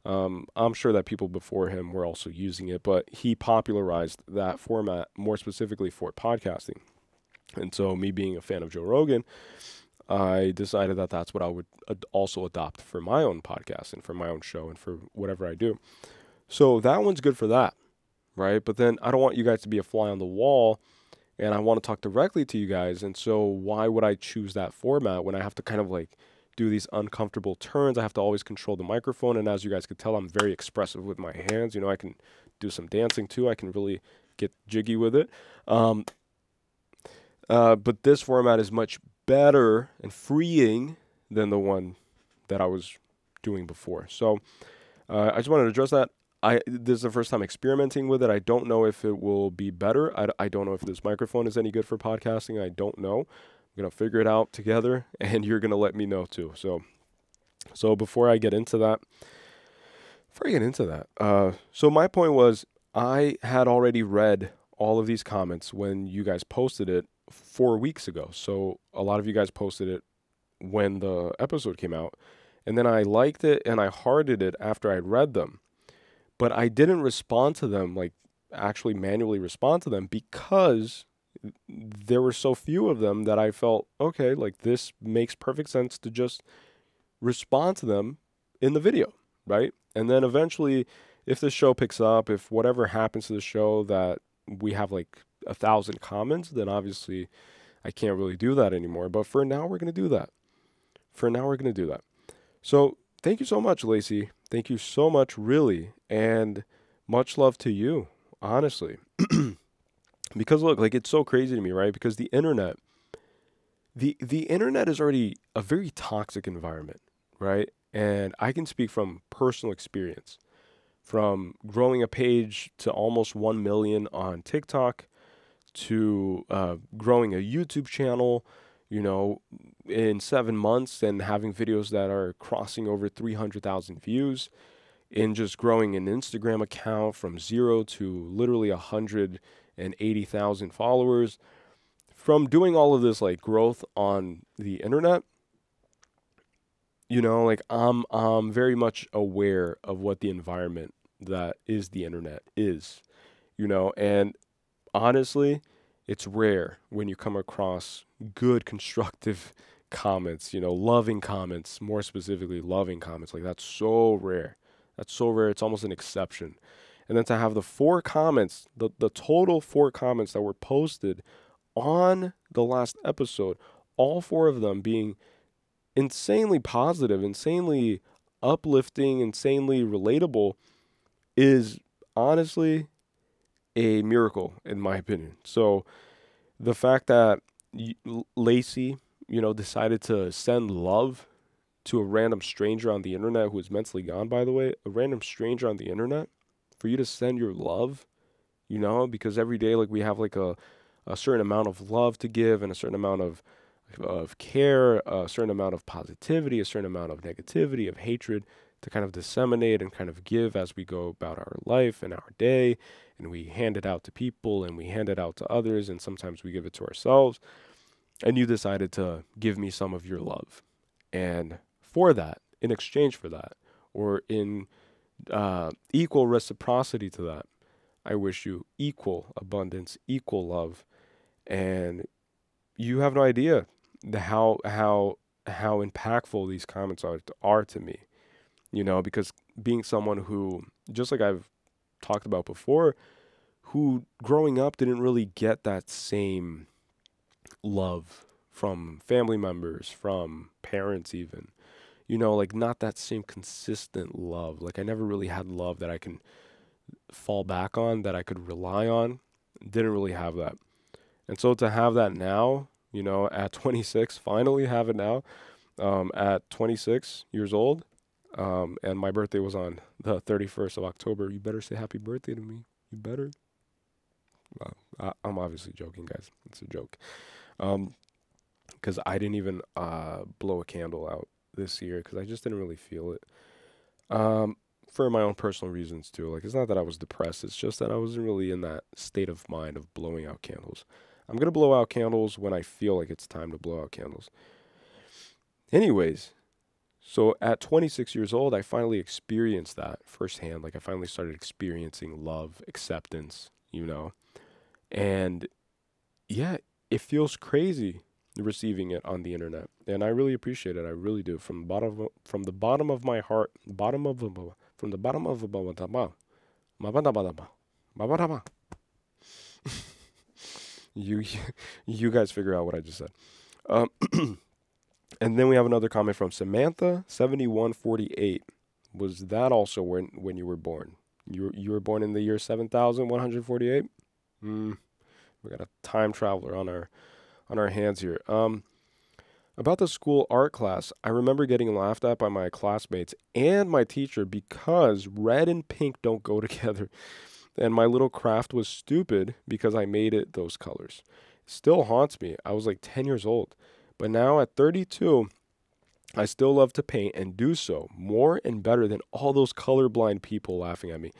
I'm sure that people before him were also using it, but he popularized that format more specifically for podcasting. And so me being a fan of Joe Rogan, I decided that that's what I would also adopt for my own podcast and for my own show and for whatever I do. So that one's good for that, right? But then I don't want you guys to be a fly on the wall, and I want to talk directly to you guys. And so why would I choose that format when I have to kind of like do these uncomfortable turns? I have to always control the microphone. And as you guys could tell, I'm very expressive with my hands. I can do some dancing too. I can really get jiggy with it. But this format is much better and freeing than the one that I was doing before. So I just wanted to address that. This is the first time experimenting with it. I don't know if it will be better. I don't know if this microphone is any good for podcasting. I don't know. I'm going to figure it out together, and you're going to let me know too. So before I get into that, so my point was, I had already read all of these comments when you guys posted it 4 weeks ago. So a lot of you guys posted it when the episode came out, and then I liked it and I hearted it after I read them. But I didn't respond to them, like actually manually respond to them, because there were so few of them that I felt, okay, like this makes perfect sense to just respond to them in the video, right? And then eventually, if the show picks up, if whatever happens to the show that we have like 1,000 comments, then obviously I can't really do that anymore. But for now, we're going to do that. For now, we're going to do that. So thank you so much, Lacey. Thank you so much, really. And much love to you, honestly. Because look, like it's so crazy to me, right? Because the internet is already a very toxic environment, right? And I can speak from personal experience, from growing a page to almost 1 million on TikTok, to growing a YouTube channel, you know, in 7 months, and having videos that are crossing over 300,000 views, in just growing an Instagram account from 0 to literally 180,000 followers. From doing all of this like growth on the internet, you know, like I'm very much aware of what the environment that is the internet is, you know, and honestly, it's rare when you come across good, constructive comments, you know, loving comments, more specifically, loving comments. Like, that's so rare. That's so rare. It's almost an exception. And then to have the 4 comments, the total 4 comments that were posted on the last episode, all 4 of them being insanely positive, insanely uplifting, insanely relatable, is honestly a miracle, in my opinion. So the fact that Lacey, you know, decided to send love to a random stranger on the internet who is mentally gone, by the way, a random stranger on the internet, for you to send your love, you know, because every day, like, we have like a certain amount of love to give, and a certain amount of care, a certain amount of positivity, a certain amount of negativity, of hatred, to kind of disseminate and kind of give as we go about our life and our day. And we hand it out to people, and we hand it out to others, and sometimes we give it to ourselves. And you decided to give me some of your love. And for that, in exchange for that, or in equal reciprocity to that, I wish you equal abundance, equal love. And you have no idea how impactful these comments are to me. You know, because being someone who, just like I've talked about before, who growing up didn't really get that same love from family members, from parents even, you know, like not that same consistent love. Like I never really had love that I can fall back on, that I could rely on. Didn't really have that. And so to have that now, you know, at 26, finally have it now, at 26 years old, and my birthday was on the 31st of October. You better say happy birthday to me. You better. I'm obviously joking, guys. It's a joke. Because I didn't even blow a candle out this year because I just didn't really feel it. For my own personal reasons too. Like, it's not that I was depressed. It's just that I wasn't really in that state of mind of blowing out candles. I'm going to blow out candles when I feel like it's time to blow out candles. Anyways, so at 26 years old, I finally experienced that firsthand. Like, I finally started experiencing love, acceptance, you know. And yeah, it feels crazy receiving it on the internet, and I really appreciate it. I really do, from the bottom of my heart, you guys figure out what I just said. And then we have another comment from Samantha 7148. Was that also when you were born? You were born in the year 7148? We got a time traveler on our hands here. About the school art class, I remember getting laughed at by my classmates and my teacher because red and pink don't go together. And my little craft was stupid because I made it those colors. It still haunts me. I was like 10 years old. But now at 32, I still love to paint and do so more and better than all those colorblind people laughing at me.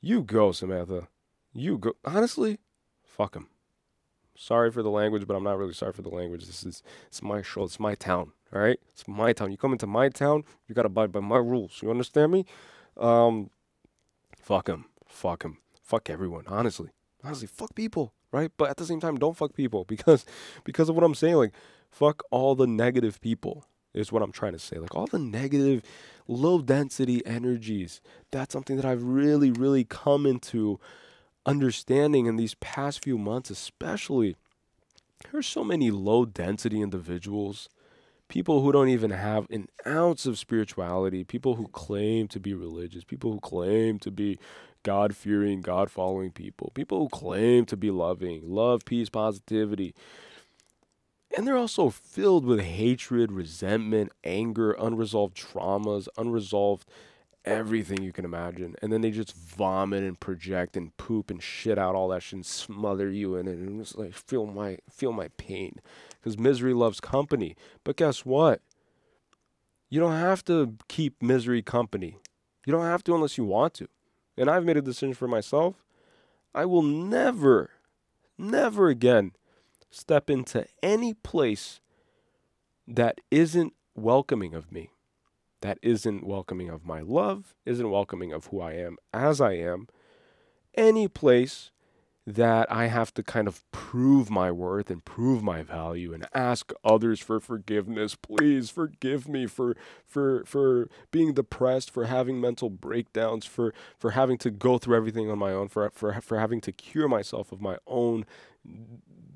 You go, Samantha. You go. Honestly, fuck them. Sorry for the language, but I'm not really sorry for the language. It's my show. It's my town. All right? It's my town. You come into my town, you got to abide by my rules. You understand me? Fuck fuck them, fuck everyone. Honestly, fuck people, right? But at the same time, don't fuck people because of what I'm saying. Like, fuck all the negative people is what I'm trying to say. Like, all the negative, low density energies. That's something that I've really, really come into understanding in these past few months, especially. There's so many low density individuals, people who don't even have an ounce of spirituality, people who claim to be religious, people who claim to be God-fearing, God-following people, people who claim to be loving, love, peace, positivity. And they're also filled with hatred, resentment, anger, unresolved traumas, unresolved everything you can imagine. And then they just vomit and project and poop and shit out all that shit and smother you in it. And it's like, feel my pain. Because misery loves company. But guess what? You don't have to keep misery company. You don't have to unless you want to. And I've made a decision for myself. I will never again step into any place that isn't welcoming of me, that isn't welcoming of my love, isn't welcoming of who I am as I am. Any place that I have to kind of prove my worth and prove my value and ask others for forgiveness. Please forgive me for being depressed, for having mental breakdowns, for having to go through everything on my own, for having to cure myself of my own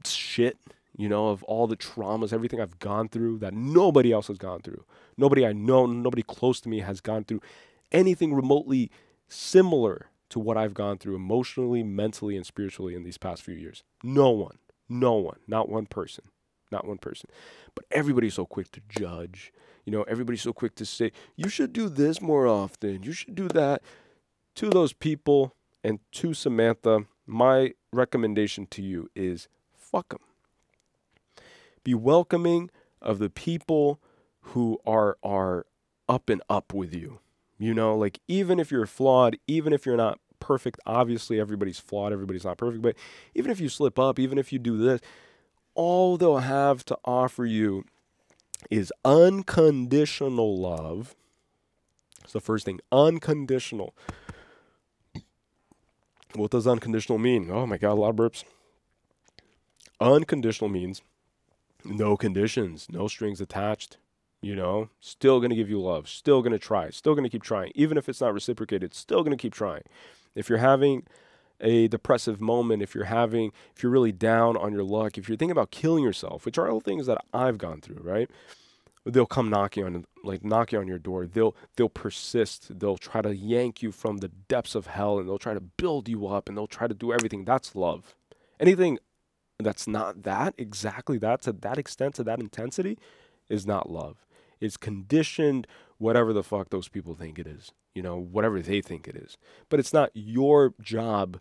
shit, you know, of all the traumas, everything I've gone through that nobody else has gone through. Nobody I know, nobody close to me has gone through anything remotely similar to what I've gone through emotionally, mentally, and spiritually in these past few years. No one, not one person. But everybody's so quick to judge. You know, everybody's so quick to say, you should do this more often. You should do that. To those people and to Samantha, my recommendation to you is fuck them. Be welcoming of the people who are up and up with you. You know, like, even if you're flawed, even if you're not perfect, obviously everybody's flawed, everybody's not perfect, but even if you slip up, even if you do this, all they'll have to offer you is unconditional love. It's the first thing, unconditional. What does unconditional mean? Oh my God, a lot of burps. Unconditional means no conditions, no strings attached. You know, still going to give you love, still going to try, still going to keep trying. Even if it's not reciprocated, still going to keep trying. If you're having a depressive moment, if you're really down on your luck, if you're thinking about killing yourself, which are all things that I've gone through, right? They'll come knocking on your door. They'll persist. They'll try to yank you from the depths of hell, and they'll try to build you up, and they'll try to do everything. That's love. Anything that's not that, exactly that, to that extent, to that intensity, is not love. It's conditioned, whatever the fuck those people think it is, you know, whatever they think it is. But it's not your job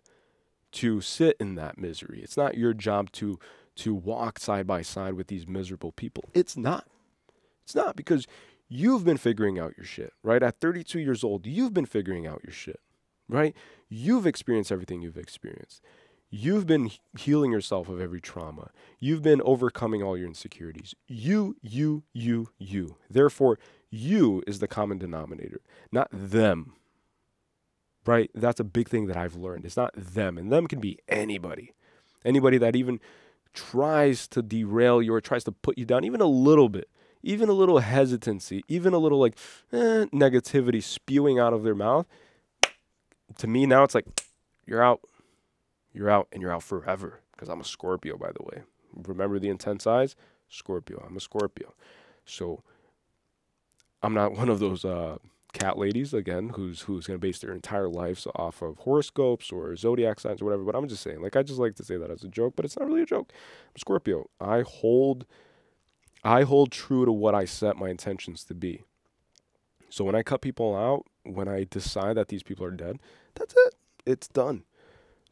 to sit in that misery. It's not your job to walk side by side with these miserable people. It's not. It's not, because you've been figuring out your shit, right? At 32 years old, you've been figuring out your shit, right? You've experienced everything you've experienced. You've been healing yourself of every trauma. You've been overcoming all your insecurities. You. Therefore, you is the common denominator, not them, right? That's a big thing that I've learned. It's not them, and them can be anybody. Anybody that even tries to derail you or tries to put you down even a little bit, even a little hesitancy, even a little negativity spewing out of their mouth. To me now, it's like, you're out. You're out, and you're out forever, because I'm a Scorpio, by the way. Remember the intense eyes? Scorpio. I'm a Scorpio. So I'm not one of those cat ladies, again, who's going to base their entire lives off of horoscopes or zodiac signs or whatever. But I'm just saying, like, I just like to say that as a joke, but it's not really a joke. I'm Scorpio. I hold true to what I set my intentions to be. So when I cut people out, when I decide that these people are dead, that's it. It's done.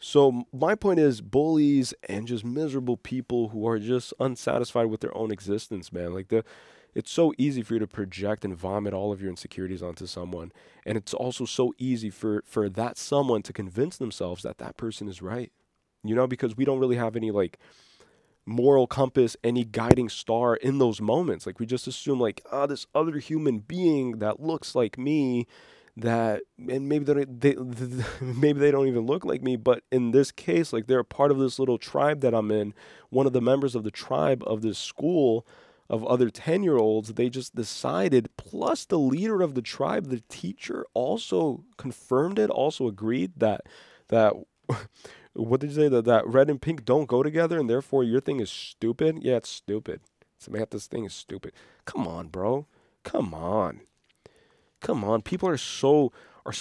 So my point is, bullies and just miserable people who are just unsatisfied with their own existence, man. Like, it's so easy for you to project and vomit all of your insecurities onto someone. And it's also so easy for that someone to convince themselves that that person is right. You know, because we don't really have any, like, moral compass, any guiding star in those moments. Like, we just assume, like, this other human being that looks like me, that, and maybe maybe they don't even look like me, but in this case, like they're a part of this little tribe that I'm in. One of the members of the tribe of this school of other 10-year-olds, they just decided, plus the leader of the tribe, the teacher, also confirmed it, also agreed that what did you say, that red and pink don't go together, and therefore your thing is stupid? Yeah, it's stupid. Samantha's thing is stupid. Come on, bro. Come on. Come on. People are so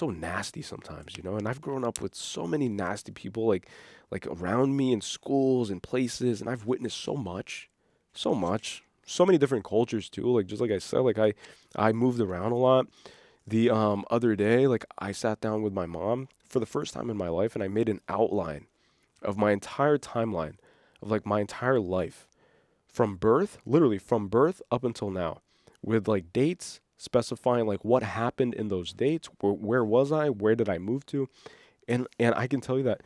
nasty sometimes, you know? And I've grown up with so many nasty people like around me in schools and places, and I've witnessed so much. So much. So many different cultures too. Like just like I said, like I moved around a lot. The other day, like I sat down with my mom for the first time in my life, and I made an outline of my entire timeline of like my entire life from birth, literally from birth up until now, with like dates specifying like what happened in those dates, where was I, where did I move to, and I can tell you that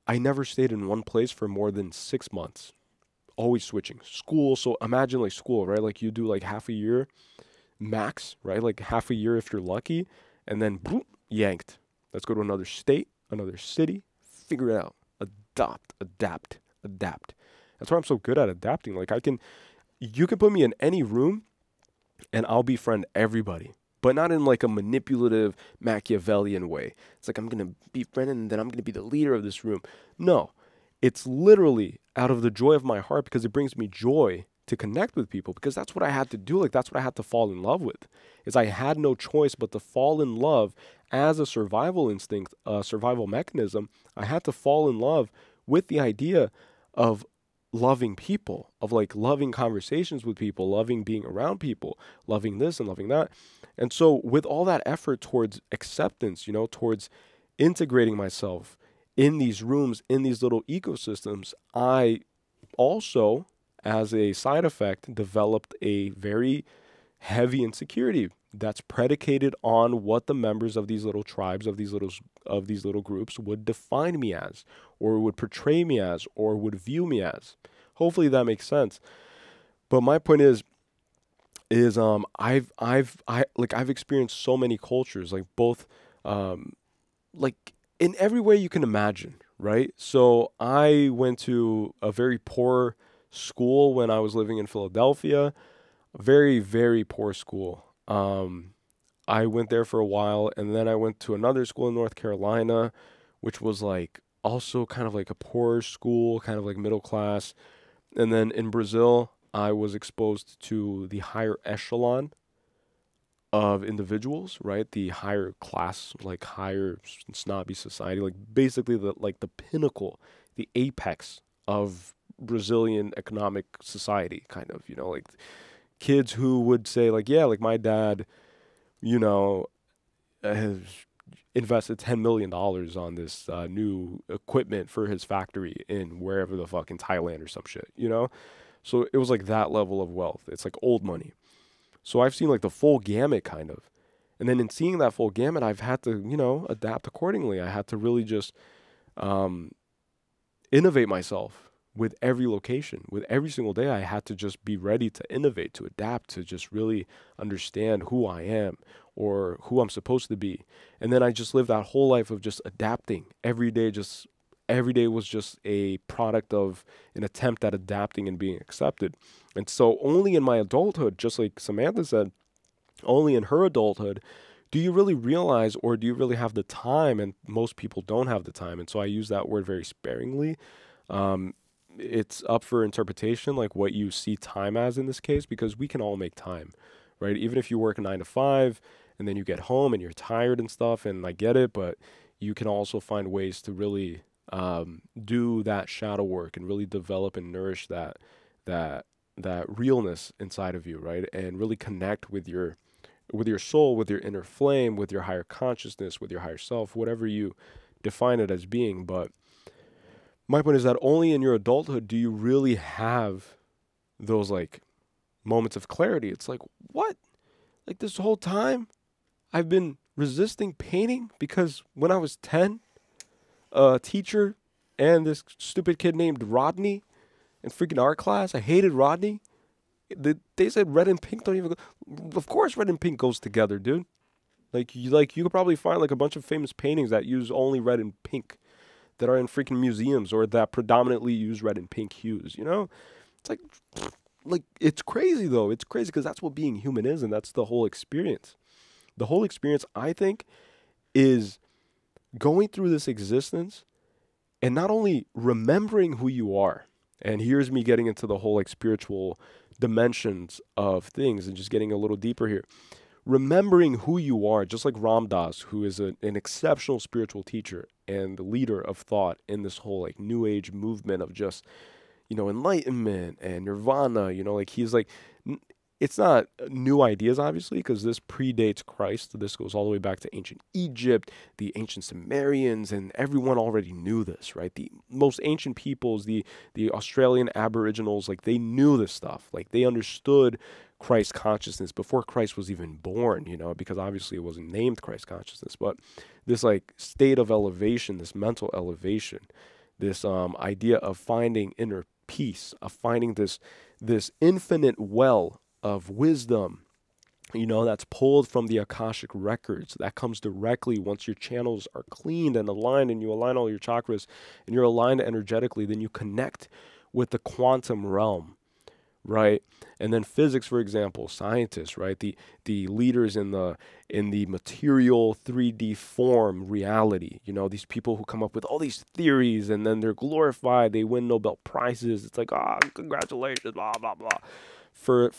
I never stayed in one place for more than 6 months. Always switching school. So imagine like school, right? Like you do like half a year max, right? Like half a year if you're lucky, and then boom, yanked. Let's go to another state, another city, figure it out, adapt. That's why I'm so good at adapting. Like you can put me in any room and I'll befriend everybody, but not in like a manipulative Machiavellian way. It's like I'm going to befriend and then I'm going to be the leader of this room. No, it's literally out of the joy of my heart, because it brings me joy to connect with people, because that's what I had to do. Like that's what I had to fall in love with, is I had no choice but to fall in love as a survival instinct, a survival mechanism. I had to fall in love with the idea of loving people, of like loving conversations with people, loving being around people, loving this and loving that. And so with all that effort towards acceptance, you know, towards integrating myself in these rooms, in these little ecosystems, I also, as a side effect, developed a very heavy insecurity that's predicated on what the members of these little tribes, of these little groups would define me as, or would portray me as, or would view me as. Hopefully that makes sense. But my point is I've experienced so many cultures, like both like in every way you can imagine, right? So I went to a very poor school when I was living in Philadelphia, a very, very poor school. I went there for a while, and then I went to another school in North Carolina, which was like also kind of like a poor school, kind of like middle class. And then in Brazil, I was exposed to the higher echelon of individuals, right? The higher class, like higher snobby society, like basically the pinnacle, the apex of Brazilian economic society, kind of, you know, like kids who would say like, yeah, like my dad, you know, has invested $10 million on this new equipment for his factory in wherever the fuck, in Thailand or some shit, you know? So it was like that level of wealth. It's like old money. So I've seen like the full gamut kind of. And then in seeing that full gamut, I've had to, you know, adapt accordingly. I had to really just innovate myself with every location. With every single day, I had to just be ready to innovate, to adapt, to just really understand who I am or who I'm supposed to be. And then I just lived that whole life of just adapting. Every day was just a product of an attempt at adapting and being accepted. And so only in my adulthood, just like Samantha said, only in her adulthood, do you really realize, or do you really have the time? And most people don't have the time. And so I use that word very sparingly. It's up for interpretation, like what you see time as in this case, because we can all make time, right? Even if you work 9 to 5 and then you get home and you're tired and stuff, and I get it, but you can also find ways to really do that shadow work and really develop and nourish that realness inside of you, right? And really connect with your soul, with your inner flame, with your higher consciousness, with your higher self, whatever you define it as being. But my point is that only in your adulthood do you really have those like moments of clarity. It's like, what? Like this whole time I've been resisting painting because when I was 10, a teacher and this stupid kid named Rodney in freaking art class, I hated Rodney. They said red and pink don't even go. Of course red and pink goes together, dude. Like you could probably find like a bunch of famous paintings that use only red and pink that are in freaking museums or that predominantly use red and pink hues, you know? It's like it's crazy though. It's crazy because that's what being human is, and that's the whole experience. The whole experience, I think, is going through this existence and not only remembering who you are. And here's me getting into the whole like spiritual dimensions of things and just getting a little deeper here. Remembering who you are, just like Ram Dass, who is an exceptional spiritual teacher and the leader of thought in this whole like new age movement of just, enlightenment and nirvana, like he's like, it's not new ideas, obviously, because this predates Christ. This goes all the way back to ancient Egypt, the ancient Sumerians, and everyone already knew this, right? The most ancient peoples, the Australian Aboriginals, like they knew this stuff. Like they understood Christ consciousness before Christ was even born, because obviously it wasn't named Christ consciousness, but this like state of elevation, this mental elevation, this idea of finding inner peace, of finding this infinite well of wisdom, that's pulled from the Akashic records, that comes directly once your channels are cleaned and aligned and you align all your chakras and you're aligned energetically, then you connect with the quantum realm, right? And then physics, for example, scientists, right? The leaders in the material 3D form reality, these people who come up with all these theories and then they're glorified, they win Nobel Prizes. It's like, congratulations, blah, blah, blah. For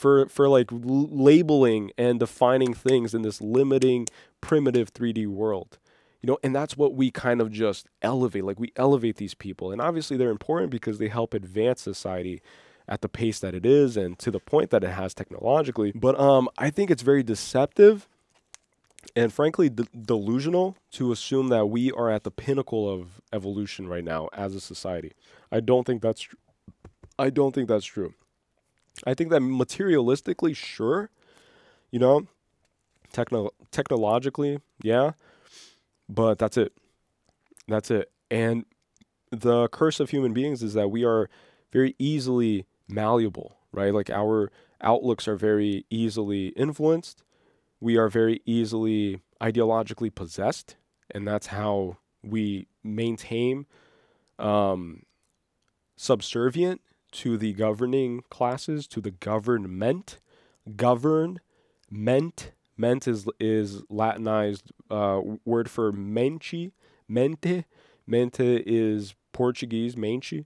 like labeling and defining things in this limiting primitive 3D world. And that's what we kind of just elevate. Like we elevate these people. And obviously they're important because they help advance society at the pace that it is and to the point that it has technologically. But I think it's very deceptive and frankly delusional to assume that we are at the pinnacle of evolution right now as a society. I don't think that's true. I think that materialistically, sure, technologically, yeah, but that's it. And the curse of human beings is that we are very easily malleable, right? Like our outlooks are very easily influenced. We are very easily ideologically possessed, and that's how we maintain subservient to the governing classes, to the government. Ment is Latinized word for mente. Mente is Portuguese. Mente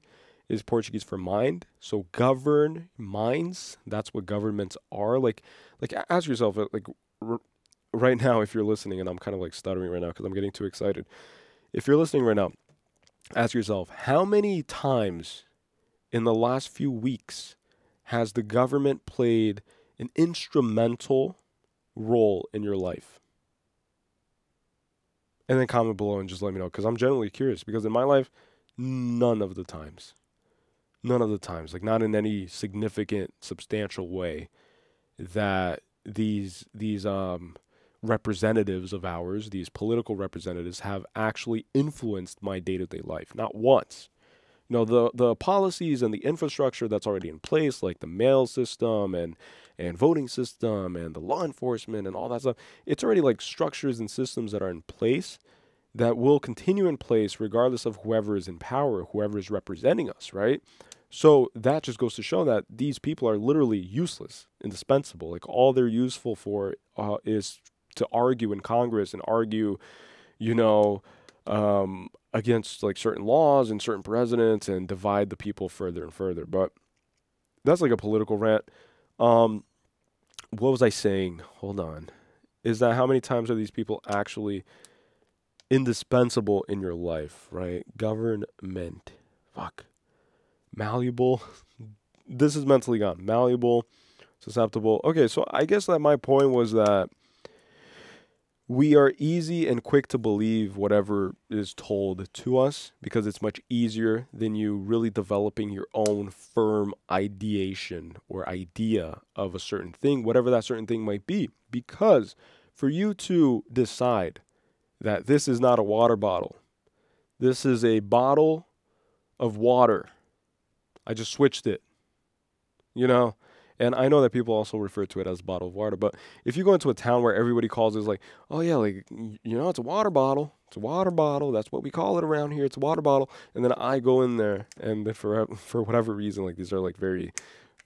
is Portuguese for mind. So govern minds. That's what governments are. Like ask yourself, like right now, if you're listening, and I'm kind of like stuttering right now because I'm getting too excited. If you're listening right now, ask yourself, how many times in the last few weeks has the government played an instrumental role in your life? And then comment below and just let me know, because I'm genuinely curious, because in my life, none of the times, like not in any significant, substantial way that these representatives of ours, these political representatives, have actually influenced my day-to-day life. Not once. The policies and the infrastructure that's already in place, like the mail system and voting system and the law enforcement and all that stuff, it's already like structures and systems that are in place that will continue in place regardless of whoever is in power, whoever is representing us, right? So that just goes to show that these people are literally useless, indispensable. Like all they're useful for is to argue in Congress and argue, against like certain laws and certain presidents and divide the people further and further. But that's like a political rant. What was I saying? Hold on. Is that how many times are these people actually indispensable in your life, right? Government. Fuck. Malleable. This is mentally gone. Malleable, susceptible. Okay, so I guess that my point was that we are easy and quick to believe whatever is told to us because it's much easier than you really developing your own firm ideation or idea of a certain thing, whatever that certain thing might be. Because for you to decide that this is not a water bottle, this is a bottle of water, I just switched it, And I know that people also refer to it as a bottle of water, but if you go into a town where everybody calls it like, oh yeah, like, it's a water bottle. It's a water bottle. That's what we call it around here. It's a water bottle. And then I go in there, and then for whatever reason, like these are like very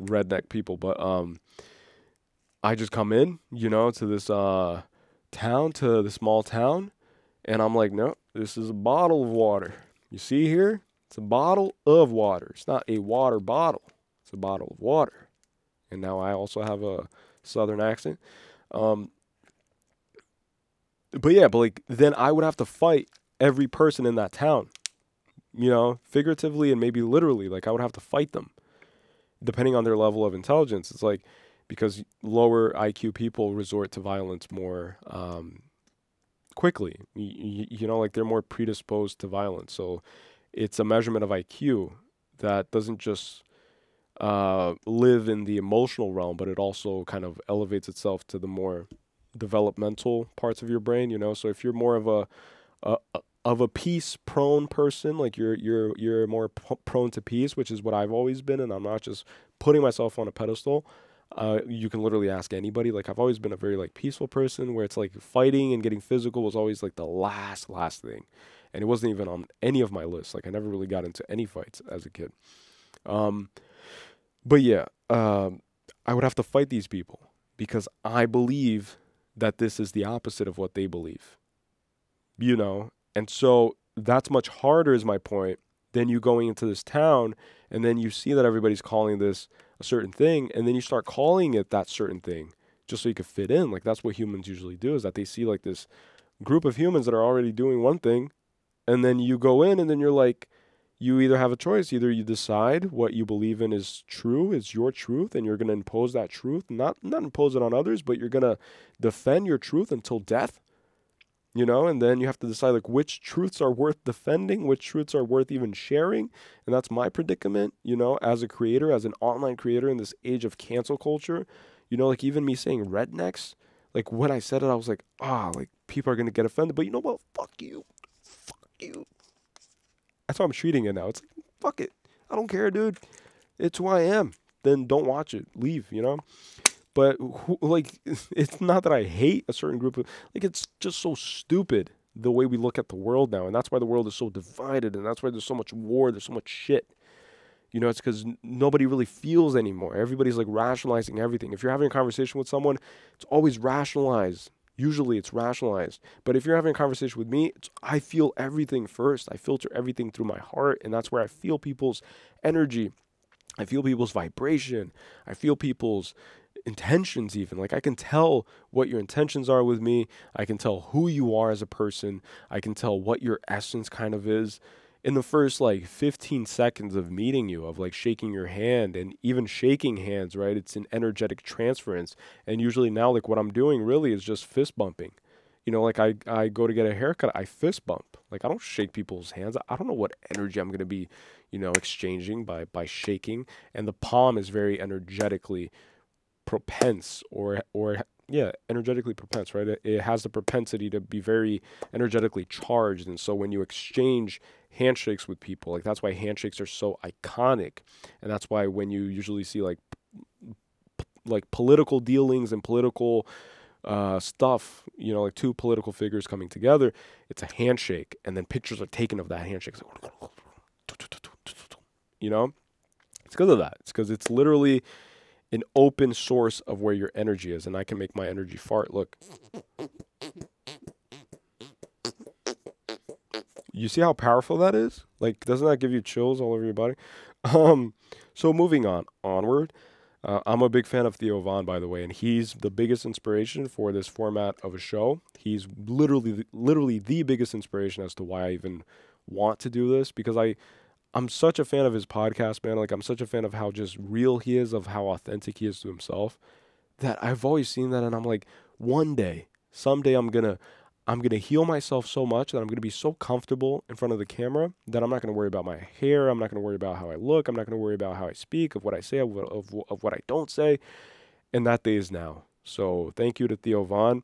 redneck people, but I just come in, to this town, to the small town, and I'm like, no, this is a bottle of water. You see here? It's a bottle of water. It's not a water bottle. It's a bottle of water. And now I also have a southern accent. But like then I would have to fight every person in that town, figuratively and maybe literally. Like I would have to fight them depending on their level of intelligence. It's like, because lower IQ people resort to violence more quickly. Like they're more predisposed to violence. So it's a measurement of IQ that doesn't just live in the emotional realm, but it also kind of elevates itself to the more developmental parts of your brain. So if you're more of a peace prone person, like you're more prone to peace, which is what I've always been, and I'm not just putting myself on a pedestal. You can literally ask anybody. Like I've always been a very like peaceful person, where it's like fighting and getting physical was always like the last thing, and it wasn't even on any of my lists. Like I never really got into any fights as a kid. But yeah, I would have to fight these people because I believe that this is the opposite of what they believe. And so that's much harder, is my point, than you going into this town and then you see that everybody's calling this a certain thing, and then you start calling it that certain thing just so you could fit in. Like that's what humans usually do, is that they see like this group of humans that are already doing one thing, and then you go in and then you're like, you either have a choice. Either you decide what you believe in is true, is your truth, and you're going to impose that truth, not impose it on others, but you're going to defend your truth until death. And then you have to decide like which truths are worth defending, which truths are worth even sharing. And that's my predicament, as a creator, as an online creator in this age of cancel culture. Like even me saying rednecks, like when I said it, I was like, like people are going to get offended. But you know what? Fuck you. Fuck you. That's how I'm treating it now. It's like, fuck it. I don't care, dude. It's who I am. Then don't watch it. Leave, But it's not that I hate a certain group of, like, it's just so stupid the way we look at the world now. And that's why the world is so divided. And that's why there's so much war. There's so much shit. It's because nobody really feels anymore. Everybody's like rationalizing everything. If you're having a conversation with someone, it's always rationalized. Usually it's rationalized. But if you're having a conversation with me, I feel everything first. I filter everything through my heart. And that's where I feel people's energy. I feel people's vibration. I feel people's intentions even. Like I can tell what your intentions are with me. I can tell who you are as a person. I can tell what your essence kind of is. In the first like 15 seconds of meeting you, of like shaking your hand, and even shaking hands, right? It's an energetic transference. And usually now like what I'm doing really is just fist bumping. Like I go to get a haircut, I fist bump. Like I don't shake people's hands. I don't know what energy I'm going to be, exchanging by shaking. And the palm is very energetically propense, or energetically propense, right? It has the propensity to be very energetically charged. And so when you exchange handshakes with people, like that's why handshakes are so iconic. And that's why when you usually see like political dealings and political stuff, like two political figures coming together, it's a handshake, and then pictures are taken of that handshake. It's because of that. It's because it's literally an open source of where your energy is. And I can make my energy fart. Look. You see how powerful that is? Like, doesn't that give you chills all over your body? So moving onward. I'm a big fan of Theo Von, by the way, and he's the biggest inspiration for this format of a show. He's literally the biggest inspiration as to why I even want to do this, because I'm such a fan of his podcast, man. Like, I'm such a fan of how just real he is, of how authentic he is to himself, that I've always seen that, and I'm like, someday I'm gonna heal myself so much that I'm gonna be so comfortable in front of the camera that I'm not gonna worry about my hair. I'm not gonna worry about how I look. I'm not gonna worry about how I speak, of what I say, of what I don't say. And that day is now. So thank you to Theo Von.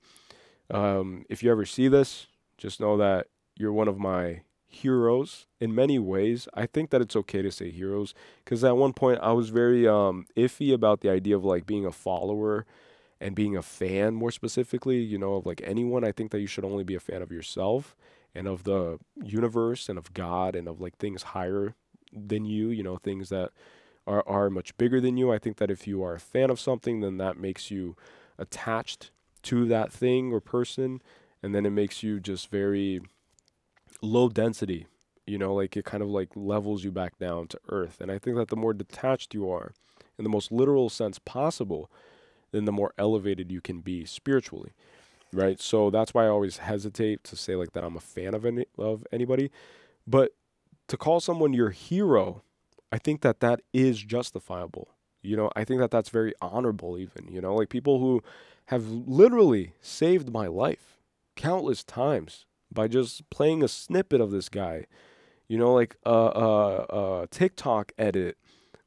If you ever see this, just know that you're one of my heroes in many ways. I think that it's okay to say heroes, because at one point I was very iffy about the idea of like being a follower and being a fan, more specifically, you know, of like anyone. I think that you should only be a fan of yourself and of the universe and of God and of like things higher than you know, things that are much bigger than you. I think that if you are a fan of something, then that makes you attached to that thing or person, and then it makes you just very low density, you know, like it kind of like levels you back down to earth. And I think that the more detached you are, in the most literal sense possible, then the more elevated you can be spiritually, right? So that's why I always hesitate to say like that I'm a fan of anybody. But to call someone your hero, I think that that is justifiable. You know, I think that that's very honorable even, you know, like people who have literally saved my life countless times by just playing a snippet of this guy, you know, like a TikTok edit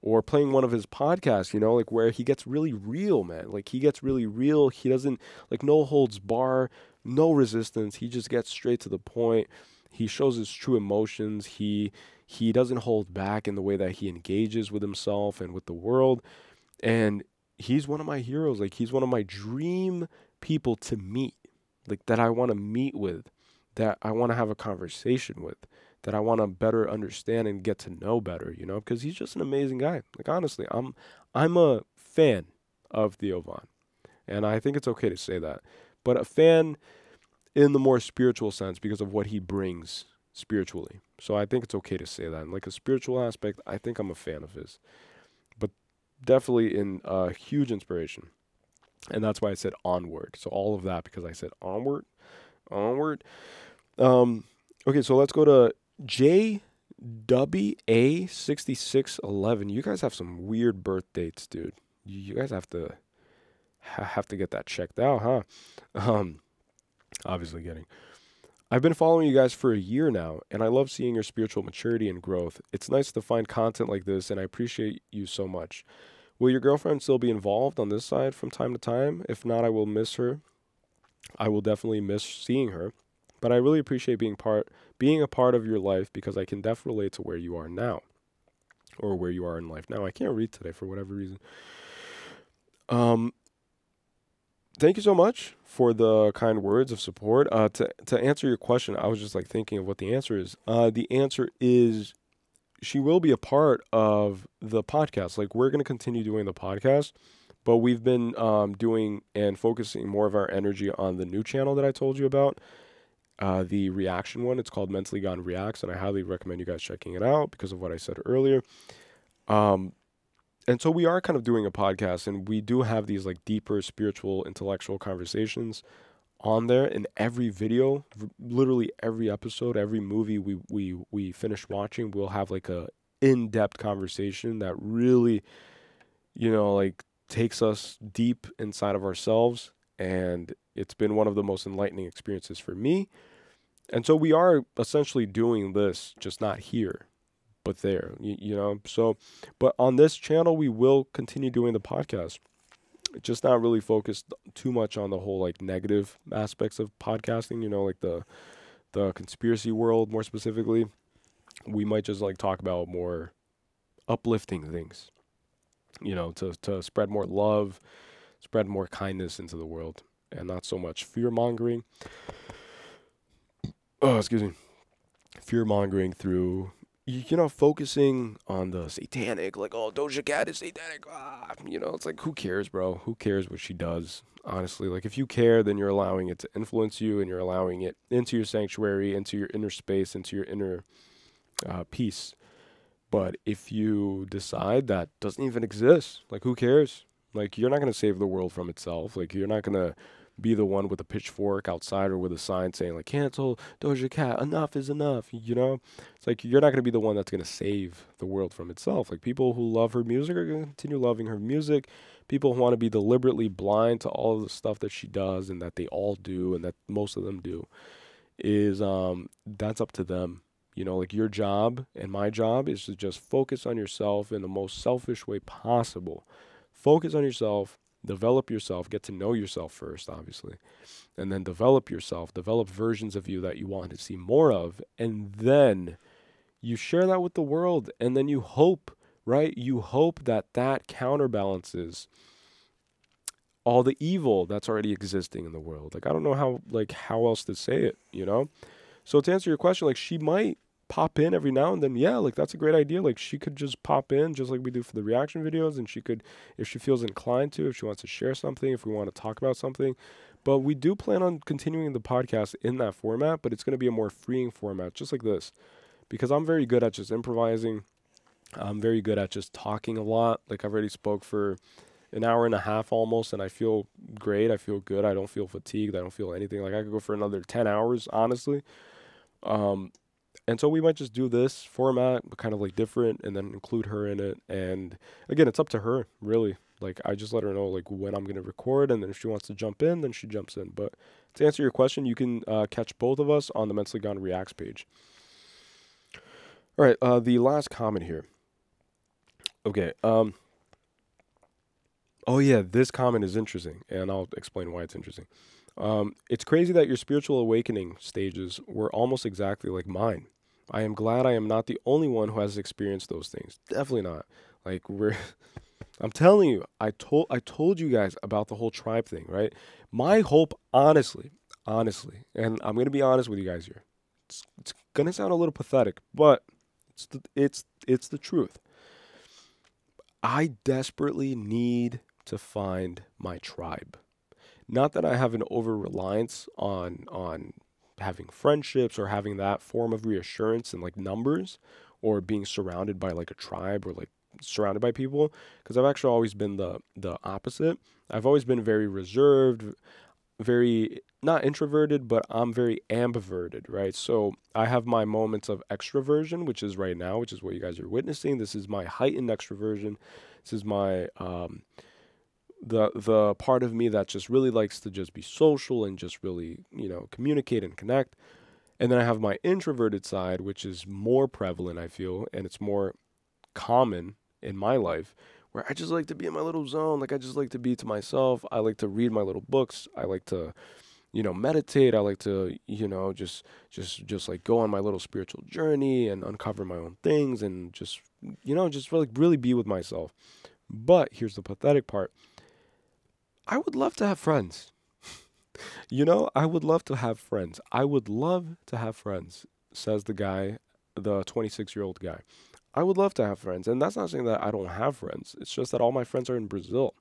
or playing one of his podcasts, you know, like where he gets really real, man. Like he gets really real. He doesn't, like, no holds bar, no resistance. He just gets straight to the point. He shows his true emotions. He doesn't hold back in the way that he engages with himself and with the world. And he's one of my heroes. Like he's one of my dream people to meet, like that I want to meet with, that I want to have a conversation with, that I want to better understand and get to know better, you know, because he's just an amazing guy. Like honestly, I'm a fan of Theo Von, and I think it's okay to say that, but a fan in the more spiritual sense because of what he brings spiritually. So I think it's okay to say that. And like a spiritual aspect, I think I'm a fan of his, but definitely in a huge inspiration. And that's why I said onward. So all of that because I said onward. Okay, so let's go to JWA6611. You guys have some weird birth dates, dude. You guys have to get that checked out, huh? Obviously getting. I've been following you guys for a year now, and I love seeing your spiritual maturity and growth. It's nice to find content like this, and I appreciate you so much. Will your girlfriend still be involved on this side from time to time? If not, I will miss her. I will definitely miss seeing her. But I really appreciate being a part of your life because I can definitely relate to where you are now. Or where you are in life now. I can't read today for whatever reason. Thank you so much for the kind words of support. To answer your question, I was just like thinking of what the answer is. The answer is she will be a part of the podcast. Like we're going to continue doing the podcast, but we've been doing and focusing more of our energy on the new channel that I told you about, the reaction one. It's called Mentally Gone Reacts, and I highly recommend you guys checking it out because of what I said earlier. And so we are kind of doing a podcast, and we do have these like deeper spiritual, intellectual conversations on there. In every video, literally every episode, every movie we finish watching, we'll have like a in-depth conversation that really, you know, like takes us deep inside of ourselves. And it's been one of the most enlightening experiences for me. And so we are essentially doing this, just not here, but there, you know. So, but on this channel, we will continue doing the podcast. Just not really focused too much on the whole like negative aspects of podcasting, you know, like the conspiracy world more specifically. We might just like talk about more uplifting things, you know, to spread more love, spread more kindness into the world, and not so much fear mongering. Oh, excuse me. Fear mongering through, you know, focusing on the satanic, like, oh, Doja Cat is satanic. You know, it's like, who cares, bro? Who cares what she does? Honestly, like, if you care, then you're allowing it to influence you, and you're allowing it into your sanctuary, into your inner space, into your inner peace. But if you decide that doesn't even exist, like, who cares? Like, you're not going to save the world from itself. Like, you're not going to be the one with a pitchfork outside or with a sign saying, like, cancel Doja Cat, enough is enough, you know? It's like, you're not going to be the one that's going to save the world from itself. Like, people who love her music are going to continue loving her music. People who want to be deliberately blind to all of the stuff that she does and that they all do and that most of them do is, that's up to them. You know, like, your job and my job is to just focus on yourself in the most selfish way possible. Focus on yourself. develop yourself, get to know yourself first, obviously, and then develop yourself, develop versions of you that you want to see more of, and then you share that with the world, and then you hope, right? You hope that that counterbalances all the evil that's already existing in the world. Like, I don't know how else to say it, you know? So to answer your question, like, she might pop in every now and then. Yeah, like, that's a great idea. Like, she could just pop in just like we do for the reaction videos, and she could, if she feels inclined to, if she wants to share something, if we want to talk about something. But we do plan on continuing the podcast in that format, but it's going to be a more freeing format, just like this, because I'm very good at just improvising. I'm very good at just talking a lot. Like, I've already spoke for an hour and a half almost, and I feel great. I feel good. I don't feel fatigued. I don't feel anything. Like, I could go for another 10 hours, honestly. And so we might just do this format, but kind of like different, and then include her in it. And again, it's up to her, really. Like, I just let her know like when I'm going to record, and then if she wants to jump in, then she jumps in. But to answer your question, you can catch both of us on the Mentally Gone Reacts page. All right, the last comment here. Okay, oh yeah, this comment is interesting, and I'll explain why it's interesting. It's crazy that your spiritual awakening stages were almost exactly like mine. I am glad I am not the only one who has experienced those things. Definitely not. Like, I'm telling you, I told you guys about the whole tribe thing, right? My hope, honestly, and I'm gonna be honest with you guys here. It's gonna sound a little pathetic, but it's the truth. I desperately need to find my tribe. Not that I have an over-reliance on having friendships or having that form of reassurance and like numbers, or being surrounded by like a tribe, or like surrounded by people, because I've actually always been the opposite. I've always been very reserved, very not introverted, but I'm very ambiverted, right? So I have my moments of extroversion, which is right now, which is what you guys are witnessing. This is my heightened extroversion. This is my the part of me that just really likes to just be social and just really, communicate and connect. And then I have my introverted side, which is more prevalent, I feel, and it's more common in my life, where I just like to be in my little zone. Like, I just like to be to myself. I like to read my little books. I like to, meditate. I like to, just like go on my little spiritual journey and uncover my own things, and just, just really be with myself. But here's the pathetic part. I would love to have friends. I would love to have friends. I would love to have friends, says the guy, the 26-year-old guy. I would love to have friends. And that's not saying that I don't have friends. It's just that all my friends are in Brazil.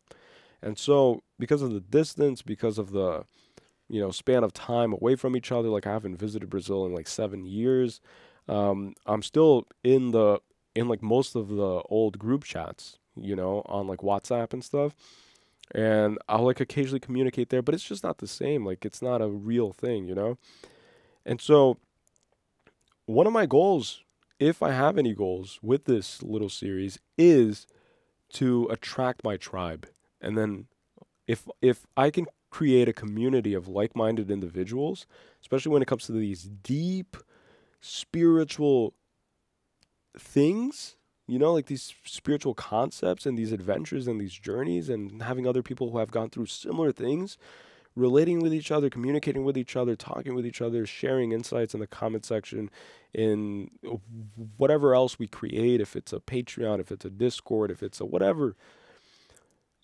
And so because of the distance, because of the, span of time away from each other, like, I haven't visited Brazil in like 7 years. I'm still in like most of the old group chats, on like WhatsApp and stuff. And I'll like occasionally communicate there, but it's just not the same. Like, it's not a real thing, And so one of my goals, if I have any goals with this little series, is to attract my tribe. And then if I can create a community of like-minded individuals, especially when it comes to these deep spiritual things, like these spiritual concepts and these adventures and these journeys, and having other people who have gone through similar things, relating with each other, communicating with each other, talking with each other, sharing insights in the comment section, in whatever else we create, if it's a Patreon, if it's a Discord, if it's a whatever,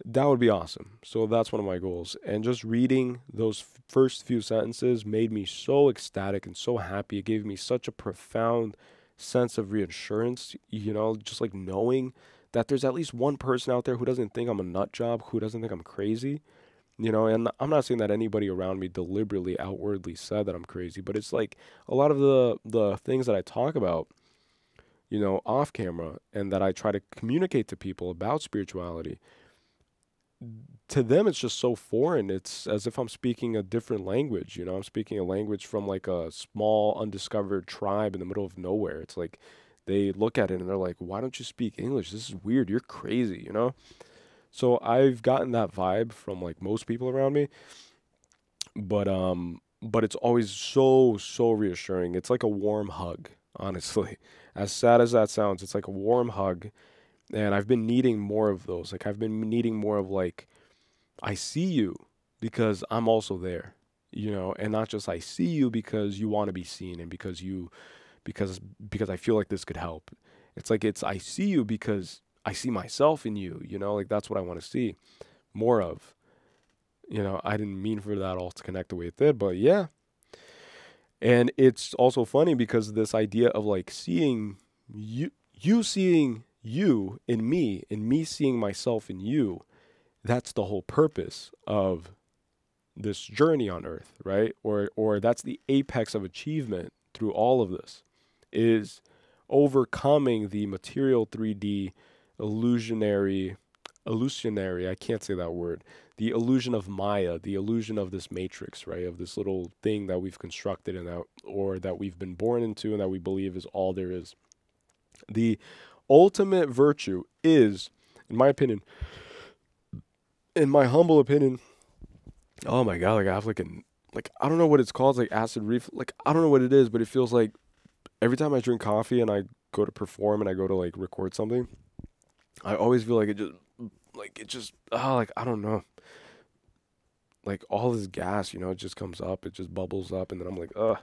that would be awesome. So that's one of my goals. And just reading those first few sentences made me so ecstatic and so happy. It gave me such a profound sense of reassurance, just like knowing that there's at least one person out there who doesn't think I'm a nut job, who doesn't think I'm crazy, and I'm not saying that anybody around me deliberately outwardly said that I'm crazy, but it's like a lot of the things that I talk about, off camera, and that I try to communicate to people about spirituality, to them it's just so foreign. It's as if I'm speaking a different language. I'm speaking a language from like a small undiscovered tribe in the middle of nowhere. It's like they look at it and they're like, why don't you speak English? This is weird. You're crazy, So I've gotten that vibe from like most people around me. But it's always so reassuring. It's like a warm hug, honestly. As sad as that sounds, it's like a warm hug. And I've been needing more of those. Like, I've been needing more of like I see you because I'm also there, you know, and not just I see you because you want to be seen and because I feel like this could help. It's I see you because I see myself in you, you know, like that's what I want to see more of. You know, I didn't mean for that all to connect the way it did, but yeah. And it's also funny because this idea of like seeing you seeing you in me, and me seeing myself in you, that's the whole purpose of this journey on earth, right? Or that's the apex of achievement through all of this, is overcoming the material 3D illusionary, I can't say that word, the illusion of Maya, the illusion of this matrix, right? Of this little thing that we've constructed and that, or that we've been born into and that we believe is all there is. The ultimate virtue is, in my opinion, in my humble opinion, oh my God, like I have like I don't know what it's called, like acid reflux, like I don't know what it is, but it feels like every time I drink coffee and I go to perform and I go to like record something, I always feel like like I don't know, like all this gas, you know, it just comes up, it just bubbles up, and then I'm like, ugh.